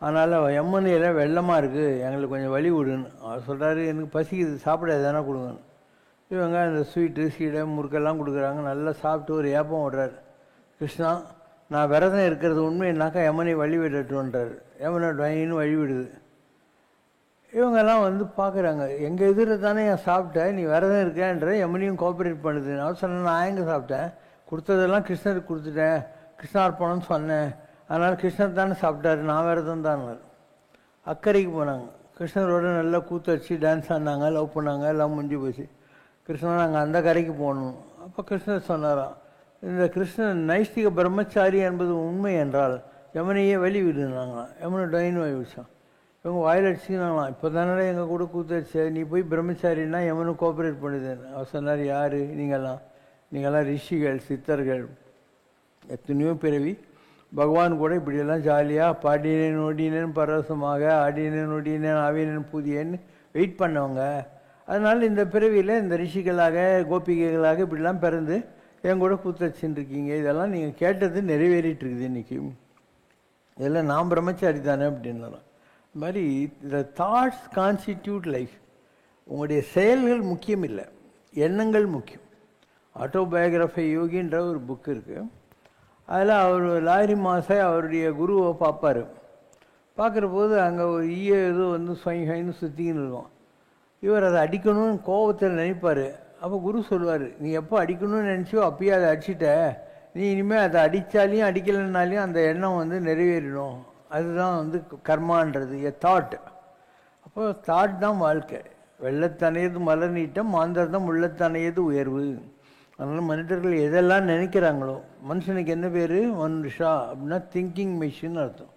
அதனால் யமுனையில் வெள்ளமாக இருக்குது, எங்களுக்கு கொஞ்சம் வழி விடுன்னு. அவர் சொல்கிறாரு, எனக்கு பசிக்குது, சாப்பிட எதனா கொடுங்கன்னு. இவங்க அந்த ஸ்வீட்டு சீடை முறுக்கெல்லாம் கொடுக்குறாங்க, நல்லா சாப்பிட்டு ஒரு ஏப்பம் விடுறாரு. கிருஷ்ணா, நான் விரதம் இருக்கிறது உண்மைன்னாக்கா யமுனை வழி விடட்டுன்றார். யமுனை டைன்னு வழி விடுது. இவங்கெல்லாம் வந்து பார்க்குறாங்க, எங்கள் எதிரில் தானே நான் சாப்பிட்டேன், நீ விரதம் இருக்கேன்ற, யமுனையும் கோஆப்ரேட் பண்ணுது. நான் சொன்னேன், நான் எங்கே சாப்பிட்டேன், கொடுத்ததெல்லாம் கிருஷ்ணருக்கு கொடுத்துட்டேன், கிருஷ்ணார்ப்பணம்னு சொன்னேன், அதனால் கிருஷ்ணர் தானே சாப்பிட்டாரு, நான் விரதம் தான். அக்கறைக்கு போனாங்க, கிருஷ்ணரோட நல்லா கூத்து வச்சு டான்ஸ் ஆடினாங்க, லவ் பண்ணாங்க, எல்லாம் முடிஞ்சு போச்சு. கிருஷ்ணன் நாங்கள் அந்த கரைக்கு போகணும். அப்போ கிருஷ்ணர் சொன்னாராம், இந்த கிருஷ்ணன் நைஷ்டிக பிரம்மச்சாரி என்பது உண்மை என்றால் யமுனையே வழி விடுனாங்களாம். யமுனை டைன்னு வழி விடுச்சான். இவங்க வாயில் அடிச்சுக்கினாங்களாம், இப்போ தானே எங்கள் கூட கூத்து வச்ச, நீ போய் பிரம்மச்சாரின்னா யமுனை கோஆப்ரேட் பண்ணுதுன்னு. அவர் சொன்னார், யார் நீங்கள்லாம் ரிஷிகள் சித்தர்கள், எத்தனையோ பிறவி பகவான் கூட இப்படியெல்லாம் ஜாலியாக பாடினேன் ஓடினேன் பரவசமாக ஆடினேன் ஓடினேன் ஆவினேன் புதியேன்னு வெயிட் பண்ணவங்க. அதனால் இந்த பிறவியில் இந்த ரிஷிகளாக கோபிகைகளாக இப்படிலாம் பிறந்து என் கூட கூத்து வச்சுருக்கீங்க, இதெல்லாம் நீங்கள் கேட்டது நிறைவேறிட்டு இருக்குது இன்றைக்கி, இதெல்லாம் நான் பிரம்மச்சாரி தானே அப்படின்னாலும். இது மாதிரி இந்த தாட்ஸ் கான்ஸ்டிடியூட் லைஃப். உங்களுடைய செயல்கள் முக்கியம் இல்லை, எண்ணங்கள் முக்கியம். ஆட்டோபயோகிராஃபி யோகின்ற ஒரு புக் இருக்குது. அதில் அவர் லாரி மாதம் அவருடைய குருவை பார்ப்பார். பார்க்குற போது அங்கே ஒரு ஏதோ வந்து ஸ்வைன்னு சுற்றிக்கின்னு இருக்கும். இவர் அதை அடிக்கணும்னு கோபத்தில் நினைப்பார். அப்போ குரு சொல்லுவார், நீ எப்போ அடிக்கணும்னு நினச்சியோ அப்பயே அதை அடிச்சிட்ட, நீ இனிமேல் அதை அடித்தாலையும் அடிக்கலைன்னாலையும் அந்த எண்ணம் வந்து நிறைவேறிடும். அதுதான் வந்து கர்மான்றது, எ தாட். அப்போ தாட் தான் வாழ்க்கை. வெள்ளத்தனையது மலர் நீட்டம் மாந்தர்தான் உள்ளத்தனையது உயர்வு. அதனால் மனிதர்கள் எதெல்லாம் நினைக்கிறாங்களோ, மனுஷனுக்கு என்ன பேர் மனுஷா அப்படின்னா திங்கிங் மிஷின் அர்த்தம்.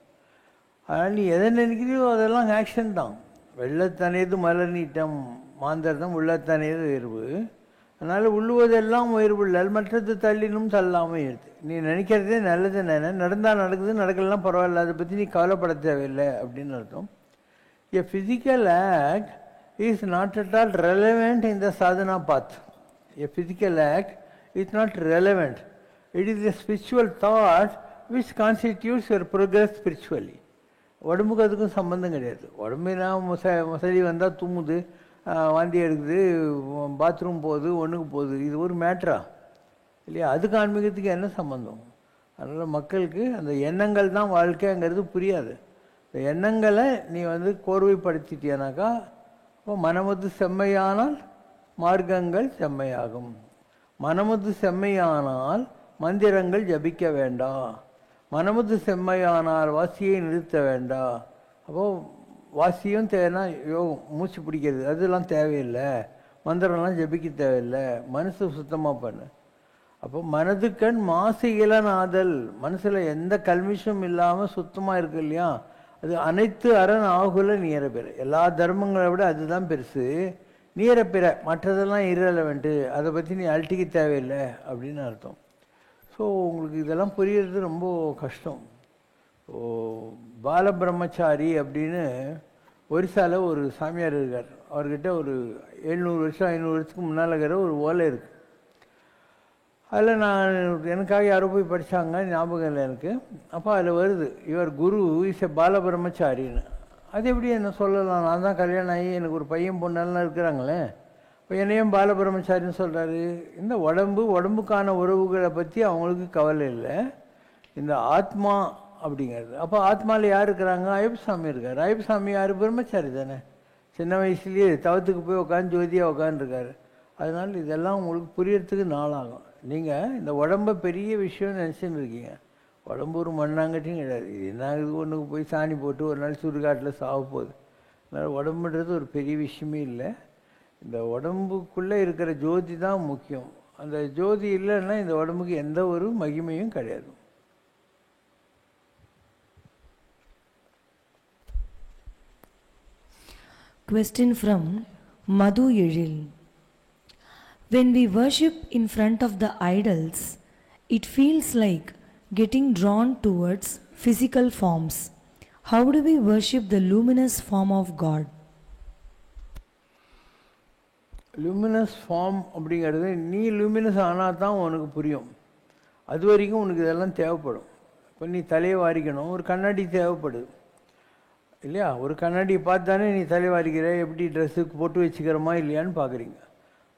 அதனால் நீ எதை நினைக்கிறியோ அதெல்லாம் ஆக்ஷன் தான். வெள்ளத்தனையது மலர் நீட்டம் மாந்தர்தான் உள்ளத்தனையது உயர்வு. அதனால் உள்ளுவதெல்லாம் உயர்வு இல்லை, மற்றது தள்ளினும் தள்ளாமல் இருக்குது. நீ நினைக்கிறதே நல்லது நடந்தால் நடக்குது, நடக்கலாம் பரவாயில்ல, அதை பற்றி நீ கவலைப்பட தேவையில்லை அப்படின்னு அர்த்தம். A physical act is not at all relevant in the sadhana path. A physical act is not relevant. It is a spiritual thought which constitutes your progress spiritually. உடம்புக்கு அதுக்கும் சம்பந்தம் கிடையாது. உடம்புனா மசதி வந்தால் தும்முது, வாந்தி எடுக்குது, பாத்ரூம் போகுது, ஒன்றுக்கு போகுது, இது ஒரு மேட்ரா இல்லையா? அதுக்கு ஆன்மீகத்துக்கு என்ன சம்பந்தம்? அதனால் மக்களுக்கு அந்த எண்ணங்கள் தான் வாழ்க்கைங்கிறது புரியாது. இந்த எண்ணங்களை நீ வந்து கோர்வைப்படுத்திட்டியானாக்கா, இப்போ மனமது செம்மையானால் மார்க்கங்கள் செம்மையாகும். மனமது செம்மையானால் மந்திரங்கள் ஜபிக்க வேண்டாம். மனமது செம்மையானால் வாசியை நிறுத்த வேண்டாம். அப்போது வாசியும் தேவைன்னா யோகம் மூச்சு பிடிக்கிறது அதெல்லாம் தேவையில்லை, மந்திரம்லாம் ஜபிக்க தேவையில்லை, மனசு சுத்தமாக பண்ணு. அப்போ மனதுக்கண் மாசு இளநாதல், மனசில் எந்த கல்மிஷம் இல்லாமல் சுத்தமாக இருக்கு இல்லையா, அது அனைத்து அரண் ஆகுல நீரப்பெற. எல்லா தர்மங்களை விட அதுதான் பெருசு. நீரப்பிற மற்றதெல்லாம் இரலவெண்ட்டு, அதை பற்றி நீ அழட்டிக்க தேவையில்லை அப்படின்னு அர்த்தம். ஸோ உங்களுக்கு இதெல்லாம் புரிகிறது ரொம்ப கஷ்டம். ஓ பாலபிரம்மச்சாரி அப்படின்னு ஒரிசாவில் ஒரு சாமியார் இருக்கார். அவர்கிட்ட ஒரு 700 வருஷம் 500 வருஷத்துக்கு முன்னால் இருக்கிற ஒரு ஓலை இருக்குது. அதில் நான் எனக்காக யாரோ போய் படித்தாங்க, ஞாபகம் இல்லை எனக்கு. அப்போ அதில் வருது, இவர் குரு இஸ் எ பாலபிரம்மச்சாரின்னு. அது எப்படி என்ன சொல்லலாம்? நான் தான் கல்யாணம் ஆகி எனக்கு ஒரு பையன் பொண்ணெல்லாம் இருக்கிறாங்களே, இப்போ என்னையும் பாலபிரம்மச்சாரின்னு சொல்கிறாரு. இந்த உடம்புக்கான உறவுகளை பற்றி அவங்களுக்கு கவலை இல்லை, இந்த ஆத்மா அப்படிங்கிறது. அப்போ ஆத்மாவில் யார் இருக்கிறாங்க? ஐயப்பசாமி இருக்கார். ஐயப்பசாமி யார்? பிரம்மச்சாரி தானே. சின்ன வயசுலேயே தவத்துக்கு போய் உட்காந்து ஜோதியாக உட்காந்துருக்காரு. அதனால் இதெல்லாம் உங்களுக்கு புரியறதுக்கு நாளாகும். நீங்கள் இந்த உடம்பை பெரிய விஷயம்னு நினச்சின்னு இருக்கீங்க. உடம்பு ஒரு மண்ணாங்கட்டியும் கிடையாது. இது என்ன இது ஒன்றுக்கு போய் சாணி போட்டு ஒரு நாள் சுடுகாட்டில் சாக போகுது. அதனால் உடம்புன்றது ஒரு பெரிய விஷயமே இல்லை. இந்த உடம்புக்குள்ளே இருக்கிற ஜோதி தான் முக்கியம். அந்த ஜோதி இல்லைன்னா இந்த உடம்புக்கு எந்த ஒரு மகிமையும் கிடையாது. Question from Madhu Yezhil. When we worship in front of the idols, it feels like getting drawn towards physical forms. How do we worship the luminous form of God? Luminous form அப்படிங்கிறது நீ luminous ஆனால் தான் உனக்கு புரியும். அது வரைக்கும் உனக்கு இதெல்லாம் தேவைப்படும். இப்போ நீ தலையை வாரிக்கணும், ஒரு கண்ணாடி தேவைப்படுது இல்லையா? ஒரு கண்ணாடி பார்த்தானே நீ தலை வாரிக்கிற, எப்படி ட்ரெஸ்ஸுக்கு போட்டு வச்சுக்கிறோமா இல்லையான்னு பார்க்குறீங்க.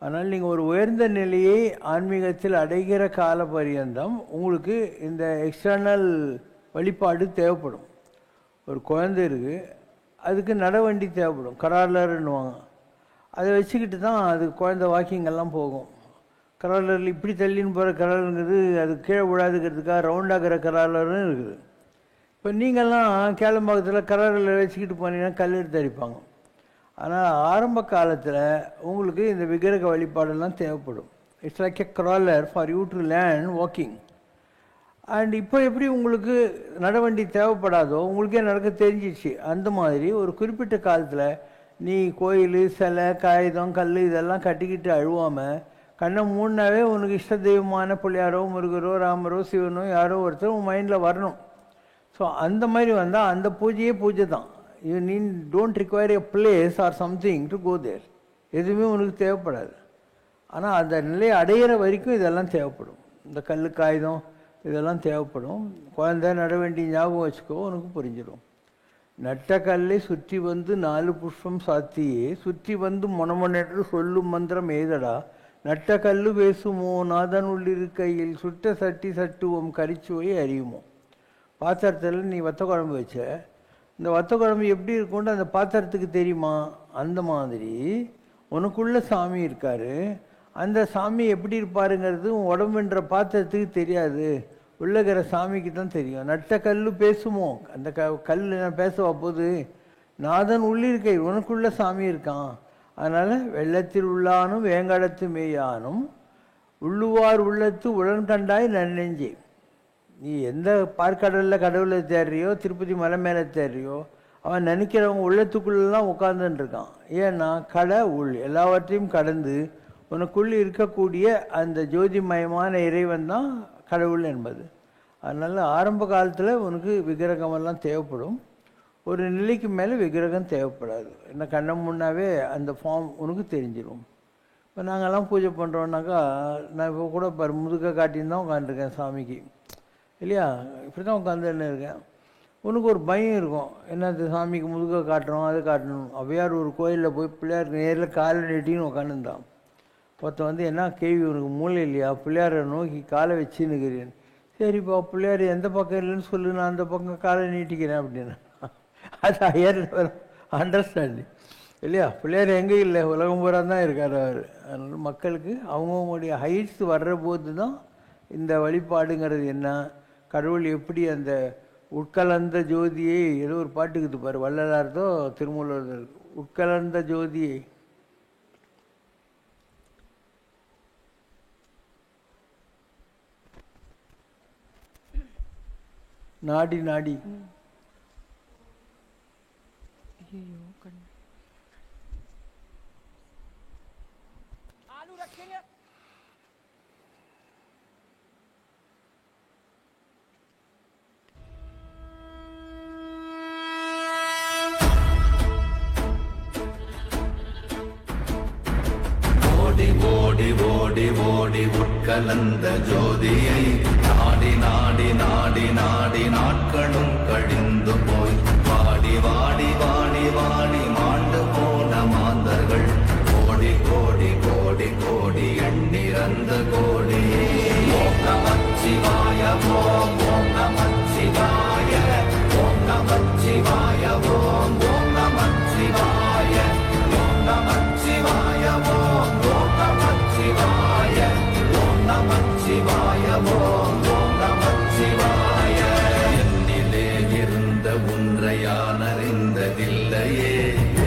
அதனால் நீங்கள் ஒரு உயர்ந்த நிலையை ஆன்மீகத்தில் அடைகிற கால பரியந்தம் உங்களுக்கு இந்த எக்ஸ்டர்னல் வழிபாடு தேவைப்படும். ஒரு குழந்தை இருக்குது, அதுக்கு நடவண்டி தேவைப்படும், கராலர்ன்னுவாங்க. அதை வச்சுக்கிட்டு தான் அது குழந்தை வாக்கிங்கெல்லாம் போகும். கராலரில் இப்படி தள்ளின்னு போகிற கராலுங்கிறது அது கீழே விழாதுக்கிறதுக்காக ரவுண்டாகிற கராலரும் இருக்குது. இப்போ நீங்கள்லாம் கேளம்பாக்கத்தில் கராலரில் வச்சுக்கிட்டு போனீங்கன்னா கல் எடுத்து அடிப்பாங்க. ஆனால் ஆரம்ப காலத்தில் உங்களுக்கு இந்த விக்கிரக வழிபாடெல்லாம் தேவைப்படும். It's like a crawler for you to learn walking. And இப்போ எப்படி உங்களுக்கு நடவண்டி தேவைப்படாதோ உங்களுக்கே நடக்க தெரிஞ்சிச்சு. அந்த மாதிரி ஒரு குறிப்பிட்ட காலத்தில் நீ கோயில், சிலை, காகிதம், கல் இதெல்லாம் கட்டிக்கிட்டு அழுவாமல் கண்ணை மூணாவே உனக்கு இஷ்ட தெய்வமான பிள்ளையாரோ, முருகரோ, ராமரோ, சிவனோ யாரோ ஒருத்தர் உன் மைண்டில் வரணும். ஸோ அந்த மாதிரி வந்தால் அந்த பூஜையே பூஜை தான். You need don't require a place or something to go there. எதுவுமே உனக்கு தேவைப்படாது. ஆனால் அந்த நிலையை அடையிற வரைக்கும் இதெல்லாம் தேவைப்படும். இந்த கல், காகிதம் இதெல்லாம் தேவைப்படும். குழந்தை நட வேண்டிய ஞாபகம் வச்சுக்கோ, உனக்கு புரிஞ்சிடும். நட்ட கல்லை சுற்றி வந்து 4 புஷ்பம் சாத்தியே சுற்றி வந்து மொனமொனென்று சொல்லும் மந்திரம் ஏதடா நட்ட கல்லு பேசுமோ நாதன் உள்ளிருக்கையில் சுட்ட சட்டி சட்டுவோம் கரிச்சுவை அறியுமோ. பாத்திரத்தில் நீ வத்த குழம்பு வச்ச, இந்த வத்த குழம்பு எப்படி இருக்கும்னு அந்த பாத்திரத்துக்கு தெரியுமா? அந்த மாதிரி உனக்குள்ள சாமி இருக்காரு. அந்த சாமி எப்படி இருப்பாருங்கிறது உன் உடம்புன்ற பாத்திரத்துக்கு தெரியாது, உள்ளகிற சாமிக்கு தான் தெரியும். நட்ட கல்லு பேசுமோ, அந்த கல் நான் பேசவா போது? நாதன் உள்ளிருக்கை, உனக்குள்ள சாமி இருக்கான். அதனால் வெள்ளத்தில் உள்ளானும் வேங்கடத்து மேயானும் உள்ளுவார் உள்ளத்து உடன் கண்டாய் நன்னெஞ்சே. நீ எந்த பார்க்கடலில் கடவுளை தேடுறியோ, திருப்பதி மலை மேலே தேடுறியோ, அவன் நினைக்கிறவங்க உள்ளத்துக்குள்ளெல்லாம் உட்கார்ந்துட்டுருக்கான். ஏன்னா கடை உள் எல்லாவற்றையும் கடந்து உனக்குள் இருக்கக்கூடிய அந்த ஜோதிமயமான இறைவன் தான் கடவுள் என்பது. அதனால் ஆரம்ப காலத்தில் உனக்கு விக்கிரகமெல்லாம் தேவைப்படும். ஒரு நிலைக்கு மேலே விக்கிரகம் தேவைப்படாது. என்ன கண்ணை முன்னாவே அந்த ஃபார்ம் உனக்கு தெரிஞ்சிடும். இப்போ நாங்கள்லாம் பூஜை பண்ணுறோன்னாக்கா, நான் இப்போ கூட முதுக காட்டின்னு தான் உட்காந்துருக்கேன் சாமிக்கு இல்லையா? இப்படி தான் உட்காந்துன்னு இருக்கேன். உனக்கு ஒரு பயம் இருக்கும், என்னது சாமிக்கு முதுக காட்டுறோம், அது காட்டணும். அவ்வையார் ஒரு கோயிலில் போய் பிள்ளையார் நேரில் காலை நீட்டின்னு உட்காந்துருந்தான். ஒருத்தன் வந்து என்ன கேள்வி, உனக்கு மூளை இல்லையா, பிள்ளையாரை நோக்கி காலை வச்சுன்னுக்கிறேன். சரிப்பா பிள்ளையார் எந்த பக்கம் இல்லைன்னு சொல்லு, நான் அந்த பக்கம் காலை நீட்டிக்கிறேன் அப்படின்னு. அது ஹையர் அண்டர்ஸ்டாண்டிங் இல்லையா? பிள்ளையார் எங்கே இல்லை, உலகம் பூரா தான் இருக்கார் அவர். அதனால மக்களுக்கு அவங்கவுங்களுடைய ஹைட்ஸ் வர்ற போது தான் இந்த வழிபாடுங்கிறது என்ன, கடவுள் எப்படி அந்த உட்கலந்த ஜோதியை, ஏதோ ஒரு பாட்டுக்குது பாரு, வள்ளலார்தோ திருமூலர், உட்கலந்த ஜோதியை நாடி நாடி ஓடி ஓடி ஓடி ஓடி உட்கலந்த ஜோதியை நாடி நாடி நாடி நாடி நாட்களும் கழிந்து போய் வாடி வாடி வாடி வாடி மாண்டு போன மாந்தர்கள் கோடி கோடி கோடி கோடி எண்ணிறந்த கோடி. ஓம் நமச்சிவாய ஓம் ஓம் நமச்சிவாய ஓம் நமச்சிவாய ஓம் ஓம் நமச்சிவாய நமச்சிவாய ஓம் ஓம் நமச்சிவாய. என்னிலே இருந்த ஒன்றை யான் அறிந்ததில்லையே,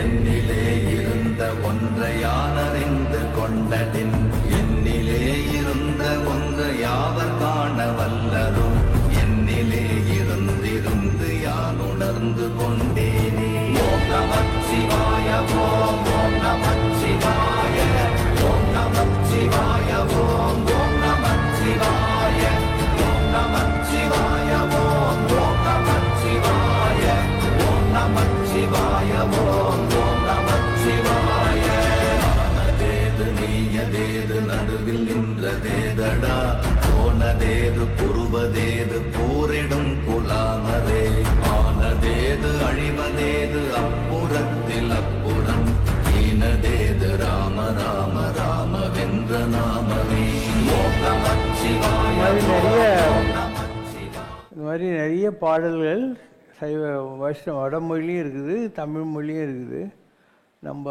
என்னிலே இருந்த ஒன்றை யான் அறிந்து கொண்டதின், என்னிலே இருந்த ஒன்று யாவர் காண வல்லரும், என்னிலே இருந்திருந்து யான் உணர்ந்து கொண்டேனே. ஓம் நமச்சிவாய ஓம் ஓம் நமச்சிவாய ஓம் நமச்சிவாய ஓம் ஓம் நமச்சிவாய ஓம் நமச்சிவாய ஓம் ஓம் நமச்சிவாய ஓம் நமச்சிவாய ஓம் ஓம் நமச்சிவாய. ஆனதேது நீயதேது நடுவில் நின்றதேதடா, போனதேது புருவதேது போரிடும் புலாமரே, ஆனதேது அழிவதேது அப்புறத்தில் அப்புறம், ஈனதேது ராம ராம ராம வென்ற நாமமே. ஓம் நமச்சிவாய ஓம் நமச்சிவாய. இந்த மாதிரி நிறைய பாடல்கள் சைவ வைஷ்ணவ வடமொழியும் இருக்குது, தமிழ் மொழியும் இருக்குது. நம்ம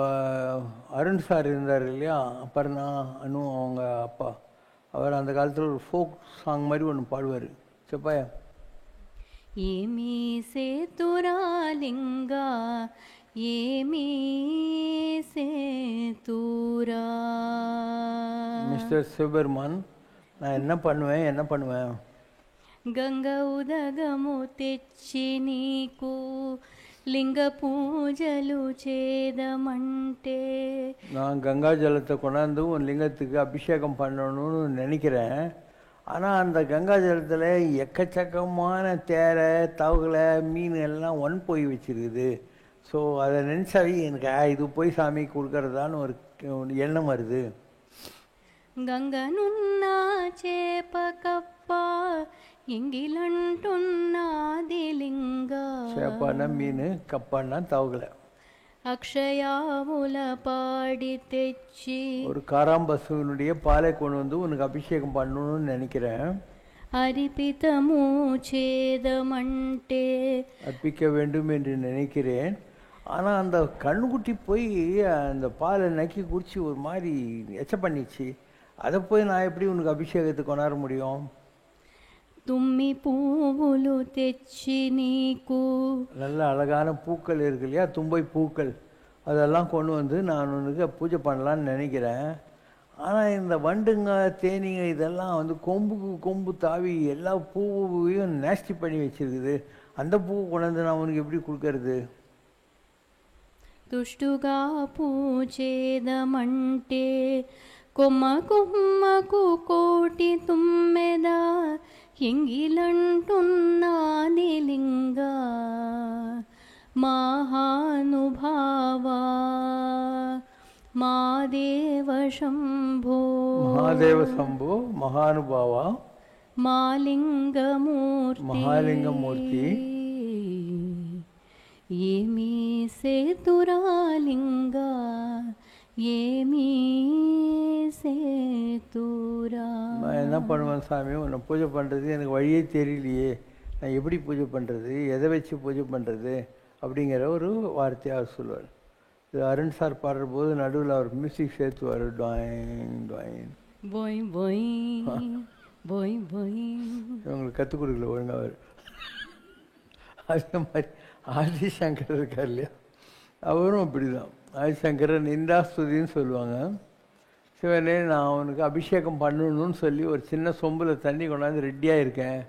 அருண் சார் இருந்தார் இல்லையா, அப்புறம் அனு அவங்க அப்பா, அவர் அந்த காலத்தில் ஒரு ஃபோக் சாங் மாதிரி ஒன்று பாடுவார். செப்பாயா? ఏమీ సేతురాలింగా ఏమీ సేతురా. மிஸ்டர் சிவபெருமான், நான் என்ன பண்ணுவேன் గంగ ఉదగము తెచ్చి నీకు లింగ పూజలు చేదమంటే, நான் கங்கா ஜலத்தை கொண்டாந்து உன் லிங்கத்துக்கு அபிஷேகம் பண்ணணும்னு நினைக்கிறேன். ஆனால் அந்த கங்கா ஜலத்தில் எக்கச்சக்கமான தேரை தவகளை மீன் எல்லாம் போய் வச்சிருக்குது. ஸோ அதை நினச்சாவே எனக்கு இது போய் சாமி கொடுக்கறதான்னு ஒரு எண்ணம் வருது. గంగనున్నా చేప కప్ప ఎంగిలంటున్నది లింగ, சேப்பானா மீன், கப்பான்னா தவகளை. అక్షయాముల పాడి తెచ్చి ஒரு காராம்பசுவனுடைய பாலை கொண்டு வந்து உனக்கு அபிஷேகம் பண்ணணும்னு நினைக்கிறேன். అర్పితము చేదమంటే, அர்ப்பிக்க வேண்டும் என்று நினைக்கிறேன். ஆனால் அந்த கண்ணுக்குட்டி போய் அந்த பாலை நக்கி குடிச்சு ஒரு மாதிரி எச்ச பண்ணிச்சு. அதை போய் நான் எப்படி உனக்கு அபிஷேகத்தை கொண்டாட முடியும்? తుమ్మి పువ్వులు తెచ్చి నీకు, நல்ல அழகான பூக்கள் இருக்கு இல்லையா, தும்பை பூக்கள், அதெல்லாம் கொண்டு வந்து நான் உனக்கு பூஜை பண்ணலான்னு நினைக்கிறேன். ஆனால் இந்த வண்டுங்க தேனீங்க இதெல்லாம் வந்து கொம்புக்கு கொம்பு தாவி எல்லா பூவையும் நேஸ்டி பண்ணி வச்சிருக்குது. அந்த பூவை கொண்டு வந்து நான் உனக்கு எப்படி கொடுக்கறது? దుష్టుగా పూచేదమంటే, కొమ్మ కొమ్మకు కోటి తుమ్మెద ఎంగిలంటున్నది లింగ. మహానుభావా మాదేవ శంభో, மகாதேவ சம்போ மகானுபாவா మాలింగమూర్తి మహాలింగమూర్తి. ఏమీ సేతురాలింగా ఏమీ సేతురా. நான் என்ன பண்ணுவேன் சாமி, உன்னை பூஜை பண்ணுறது எனக்கு வழியே தெரியலையே, நான் எப்படி பூஜை பண்ணுறது, எதை வச்சு பூஜை பண்ணுறது அப்படிங்கிற ஒரு வார்த்தையை அவர் சொல்லுவார். இது அருண் சார் பாடுற போது நடுவில் அவர் மியூசிக் சேர்த்துவார், டாயின் டாயின். போய் போய் போய் போய். இவங்களுக்கு கற்றுக் கொடுக்கல ஒழுங்காக அவர். அதே மாதிரி ஆதிசங்கர் இருக்கார் இல்லையா, அவரும் அப்படி தான். ஆதிசங்கரை நிந்தாஸ்துதின்னு சொல்லுவாங்க. சிவனே, நான் அவனுக்கு அபிஷேகம் பண்ணணும்னு சொல்லி ஒரு சின்ன சொம்பில் தண்ணி கொண்டாந்து ரெடியாக இருக்கேன்.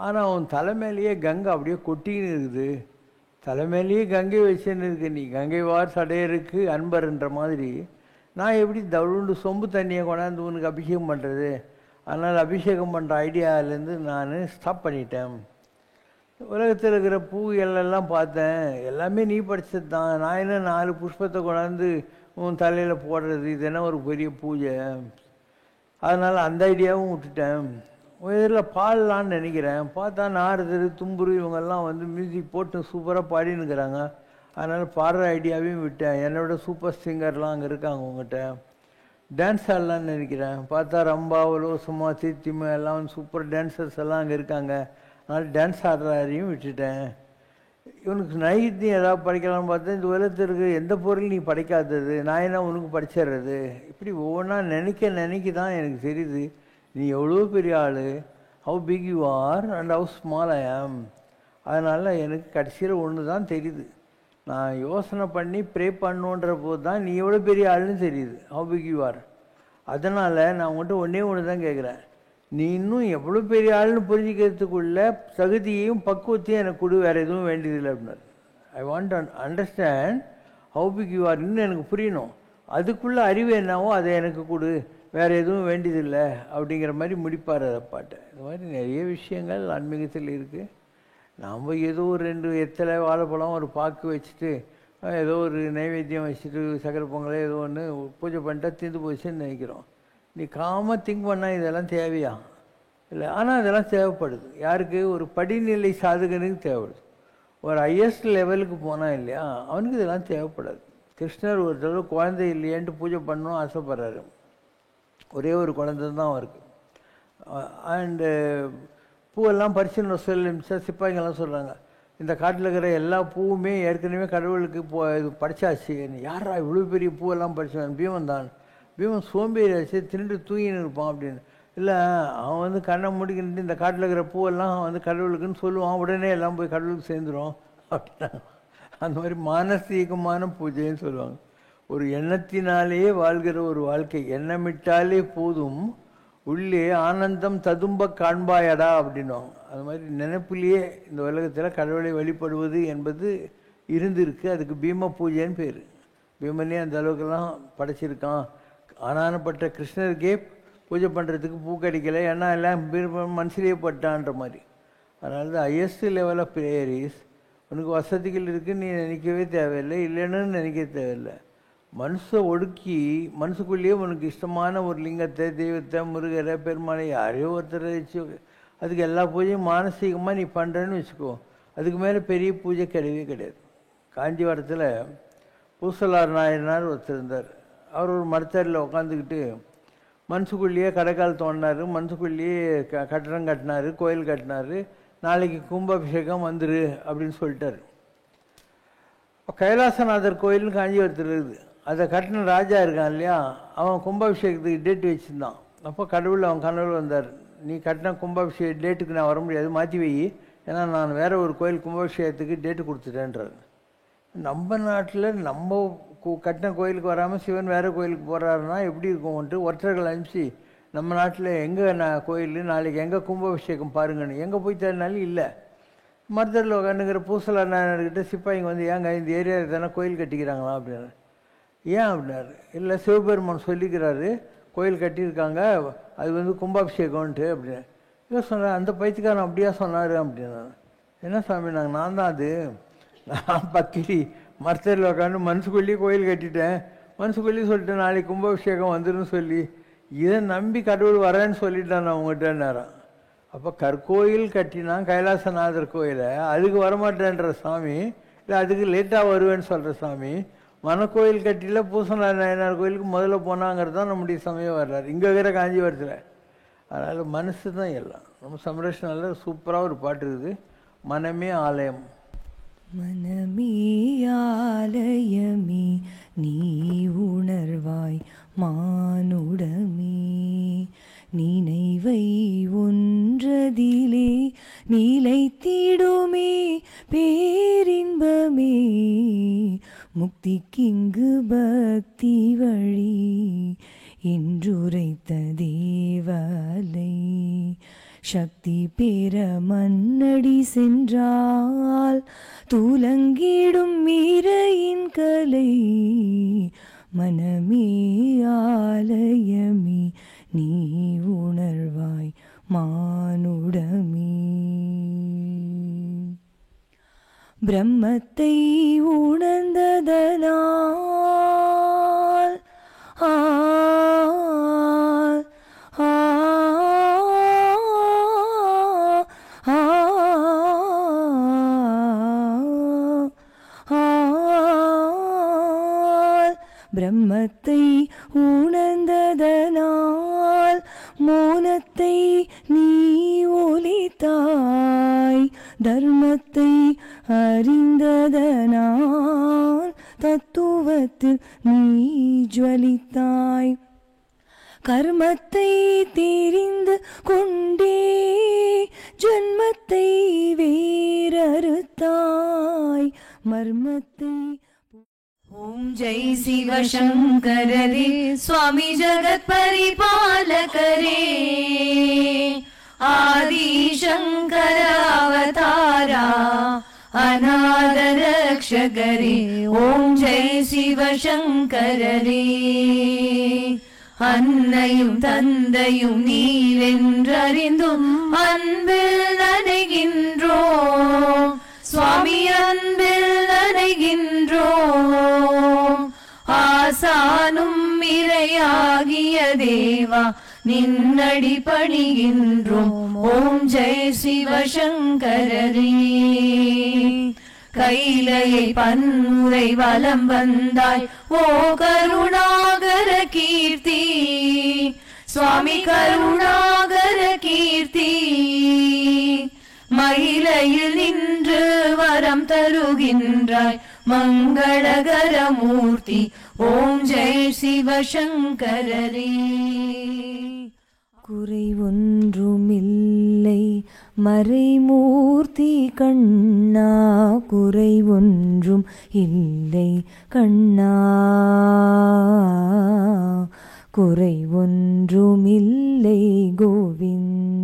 ஆனால் அவன் தலைமையிலேயே கங்கை அப்படியே கொட்டின்னு இருக்குது. தலைமையிலேயே கங்கை வச்சுன்னு இருக்கு. நீ கங்கை வார் சடையருக்கு அன்பர்ன்ற மாதிரி நான் எப்படி தவுண்டு சொம்பு தண்ணியை கொண்டாந்து உனக்கு அபிஷேகம் பண்ணுறது? அதனால் அபிஷேகம் பண்ணுற ஐடியாவிலேருந்து நான் ஸ்டாப் பண்ணிட்டேன். உலகத்தில் இருக்கிற பூ எல்லாம் பார்த்தேன், எல்லாமே நீ படித்தது தான். நான் என்ன 4 புஷ்பத்தை கொண்டாந்து உன் தலையில் போடுறது, இது என்ன ஒரு பெரிய பூஜை? அதனால் அந்த ஐடியாவும் விட்டுட்டேன். இதில் பாடலான்னு நினைக்கிறேன். பார்த்தா நாரதர், தும்புரு இவங்கெல்லாம் வந்து மியூசிக் போட்டு சூப்பராக பாடின்னு இருக்கிறாங்க. அதனால் பாடுற ஐடியாவையும் விட்டேன். என்னோட சூப்பர் சிங்கர்லாம் அங்கே இருக்காங்க. உங்கள்கிட்ட டான்ஸ் ஆடலான்னு நினைக்கிறேன். பார்த்தா ரம்பா, உலோசமா, தீத்திமா எல்லாம் சூப்பர் டான்ஸர்ஸ் எல்லாம் அங்கே இருக்காங்க. அதனால் டான்ஸ் ஆடுறாரையும் விட்டுட்டேன். இவனுக்கு நைத்தியம் ஏதாவது படைக்கலாம்னு பார்த்தா இந்த உலகத்திற்கு எந்த பொருள் நீ படைக்காதது, நான் என்ன உனக்கு படிச்சிடுறது? இப்படி ஒவ்வொன்றா நினைக்க தான் எனக்கு தெரியுது. நீ எவ்வளோ பெரிய ஆள், how big you are and how small I am. அதனால் எனக்கு கடைசியில் ஒன்று தான் தெரியுது, நான் யோசனை பண்ணி ப்ரே பண்ணுன்ற போது தான் நீ எவ்வளோ பெரிய ஆள்னு தெரியுது, ஹவு பிக் யூ ஆர். அதனால் நான் உங்கள்கிட்ட ஒன்று தான் கேட்குறேன், நீ இன்னும் எவ்வளோ பெரிய ஆள்னு புரிஞ்சிக்கிறதுக்குள்ள தகுதியையும் பக்குவத்தையும் எனக்கு கொடு, வேறு எதுவும் வேண்டியதில்லை அப்படின்னாரு. I want to understand how big you are, இன்னும் எனக்கு புரியணும், அதுக்குள்ளே அறிவு என்னவோ அதை எனக்கு கொடு, வேறு எதுவும் வேண்டியதில்லை அப்படிங்கிற மாதிரி முடிப்பார் அதை பாட்டை. இந்த மாதிரி நிறைய விஷயங்கள் ஆன்மீகத்தில் இருக்குது. நாம் ஏதோ ஒரு 2 எத்தலை வாழைப்பழம் ஒரு பாக்கு வச்சுட்டு ஏதோ ஒரு நைவேத்தியம் வச்சுட்டு சக்கரை பொங்கலை ஏதோ ஒன்று பூஜை பண்ணிட்டா தீர்ந்து போச்சுன்னு நினைக்கிறோம். நீ காமாக திங்க் பண்ணால் இதெல்லாம் தேவையா இல்லை, ஆனால் அதெல்லாம் தேவைப்படுது. யாருக்கு? ஒரு படிநிலை சாதகனுக்கு தேவைப்படுது. ஒரு ஹையஸ்ட் லெவலுக்கு போனால் இல்லையா, அவனுக்கு இதெல்லாம் தேவைப்படாது. கிருஷ்ணர் ஒரு தடவை குழந்தை இல்லையேன்ட்டு பூஜை பண்ணணும் ஆசைப்படுறாரு. ஒரே ஒரு குழந்தை தான் அவருக்கு. அண்டு பூவெல்லாம் பறிச்சுன்னு சொல்லி சிப்பாய்ங்கெல்லாம் சொல்கிறாங்க, இந்த காட்டில் இருக்கிற எல்லா பூவுமே ஏற்கனவே கடவுளுக்கு இது படைச்சாச்சு, யாரா இவ்வளோ பெரிய பூவெல்லாம் பறிச்சான்? பீமன் தான். பீமன் சோம்பேறி ஆச்சு, திண்டு தூங்கின்னு இருப்பான் அப்படின்னு. இல்லை, அவன் கண்ணை முடிக்கிட்டு இந்த காட்டில் இருக்கிற பூவெல்லாம் கடவுளுக்குன்னு சொல்லுவான், உடனே எல்லாம் போய் கடவுளுக்கு சேர்ந்துடும் அப்படின்னா. அந்த மாதிரி மானசீகமான பூஜைன்னு சொல்லுவாங்க. ஒரு எண்ணத்தினாலேயே வாழ்கிற ஒரு வாழ்க்கை, எண்ணமிட்டாலே போதும் உள்ளே ஆனந்தம் ததும்ப காண்பாயடா அப்படின்வாங்க. அது மாதிரி நினைப்புலேயே இந்த உலகத்தில் கடவுளை வழிபடுவது என்பது இருந்திருக்கு. அதுக்கு பீம பூஜைன்னு பேர். பீமனே அந்த அளவுக்கெல்லாம் படைச்சிருக்கான். ஆனானப்பட்ட கிருஷ்ணருக்கே பூஜை பண்ணுறதுக்கு பூ கிடைக்கல, ஏன்னா எல்லாம் மனசிலேயே பட்டான்ற மாதிரி. அதனால தான் highest level of prayer is, உனக்கு வசதிகள் இருக்குன்னு நீ நினைக்கவே தேவையில்லை, இல்லைன்னு நினைக்க தேவையில்லை. மனசை ஒடுக்கி மனசுக்குள்ளேயே உனக்கு இஷ்டமான ஒரு லிங்கத்தை, தெய்வத்தை, முருகரை, பெருமாளை யாரையோ ஒருத்தரை வச்சு அதுக்கு எல்லா பூஜையும் மானசீகமாக நீ பண்ணுறேன்னு வச்சுக்கோ. அதுக்கு மேலே பெரிய பூஜை கிடையவே கிடையாது. காஞ்சிபுரத்தில் பூசலார் நாயனார் ஒருத்தர் இருந்தார். அவர் ஒரு மரத்தடியில் உட்காந்துக்கிட்டு மனசுக்குள்ளேயே கடைக்கால் தோண்டினார், மனசுக்குள்ளேயே கட்டடம் கட்டினார், கோயில் கட்டினார். நாளைக்கு கும்பாபிஷேகம் வந்துரு அப்படின்னு சொல்லிட்டார். கைலாசநாதர் கோயில்னு காஞ்சிபுரத்தில் இருக்குது. அதை கட்டின ராஜா இருக்கான் இல்லையா, அவன் கும்பாபிஷேகத்துக்கு டேட் வச்சுருந்தான். அப்போ கடவுள் அவன் கனவுல வந்தார், நீ கட்டின கும்பாபிஷேக டேட்டுக்கு நான் வர முடியாது, மாற்றி வை, ஏன்னா நான் வேறு ஒரு கோயில் கும்பாபிஷேகத்துக்கு டேட்டு கொடுத்துட்டேன்றார். நம்ம நாட்டில் நம்ம கட்டின கோயிலுக்கு வராமல் சிவன் வேறு கோயிலுக்கு போகிறாருன்னா எப்படி இருக்கும்ன்ட்டு ஒருத்தர்கள் அனுப்பிச்சு நம்ம நாட்டில் எங்கே கோயில் நாளைக்கு எங்கே கும்பாபிஷேகம் பாருங்கன்னு எங்கே போய் தேடினாலும் இல்லை. மருத்துவத்தில் உட்காந்துங்கிற பூசலார் நாயனர்கிட்ட சிப்பாய்ங்க ஏங்க இந்த ஏரியாவில் தானே கோயில் கட்டிக்கிறாங்களா அப்படின்னாரு. ஏன் அப்படின்னாரு. இல்லை, சிவபெருமான் சொல்லிக்கிறாரு கோயில் கட்டியிருக்காங்க, அது கும்பாபிஷேகம்ன்ட்டு அப்படின்னு. இல்லை சொன்னார், அந்த பைத்தியக்காரன் அப்படியா சொன்னார் அப்படின்னா. என்ன சாமி, நான் தான் அது, நான் பக்கிரி மருத்துவத்தில் உட்காந்து மனசுக்குள்ளேயே கோயில் கட்டிட்டேன், மனசுக்குள்ளேயே சொல்லிட்டேன் நாளைக்கு கும்பாபிஷேகம் வந்துடும் சொல்லி, இதை நம்பி கடவுள் வரேன்னு சொல்லிட்டான் நான் உங்கள்கிட்டன்னாரான். அப்போ கற்கோயில் கட்டினா கைலாசநாதர் கோயிலை, அதுக்கு வரமாட்டேன்ற சாமி, இல்லை அதுக்கு லேட்டாக வருவேன்னு சொல்கிற சாமி, மனக்கோயில் கட்டியில் பூசலார் நாயனார் கோயிலுக்கு முதல்ல போனாங்கிறது தான் நம்முடைய சமயம் வர்றாரு இங்கே இருக்கிற காஞ்சிபுரத்தில். அதனால் மனசு தான் எல்லாம். நம்ம சம்ரட்சணில் சூப்பராக ஒரு பாட்டு இருக்குது, மனமே ஆலயம். மனமே ஆலயமே நீ உணர்வாய் மானுடமே, நினைவை ஒன்றதிலே நிலைத்திடுமே பேரின்பமே, முக்திக்கிங்கு பக்தி வழி என்றுரைத்த தேவலை, சக்தி பெற மன்னடி சென்றால் துலங்கிடும் இறையின் கலை, மனமே ஆலயமே நீ உணர்வாய் மானுடமே. பிரம்மத்தை உணர்ந்ததனால் பிரம்மத்தை உணர்ந்ததனால் மோனத்தை நீ ஒலித்தாய், தர்மத்தை அறிந்ததனால் தத்துவத்தில் நீ ஜுவலித்தாய், கர்மத்தை தெரிந்து கொண்டே ஜன்மத்தை வேறறுத்தாய் மர்மத்தை. ஓம் ஜெய் சிவசங்கரரே சுவாமி ஜகத் பரிபாலகரே ஆதி சங்கர அவதாரா அநாத ரக்ஷகரே. ஓம் ஜெய் சிவசங்கரரே. அன்னையும் தந்தையும் நீரென்றறிந்தும் அன்பில் நனைகின்றோம் சுவாமி, அன்பில் நனைகின்றோம். ஆசானும் இறையாகிய தேவா நின்னடி பணிகின்றோம். ஓம் ஜெய் சிவசங்கரரே. கைலையை பன்முறை வலம் வந்தாய் ஓ கருணாகர கீர்த்தி சுவாமி, கருணாகர கீர்த்தி. மயிலையில் நின்று வரம் தருகின்றாய் மங்களகர மூர்த்தி. ஓம் ஜெய் சிவசங்கரரே. குறை ஒன்றுமில்லை மறைமூர்த்தி கண்ணா, குறை ஒன்றும் இல்லை கண்ணா, குறை ஒன்றுமில்லை கோவிந்தா.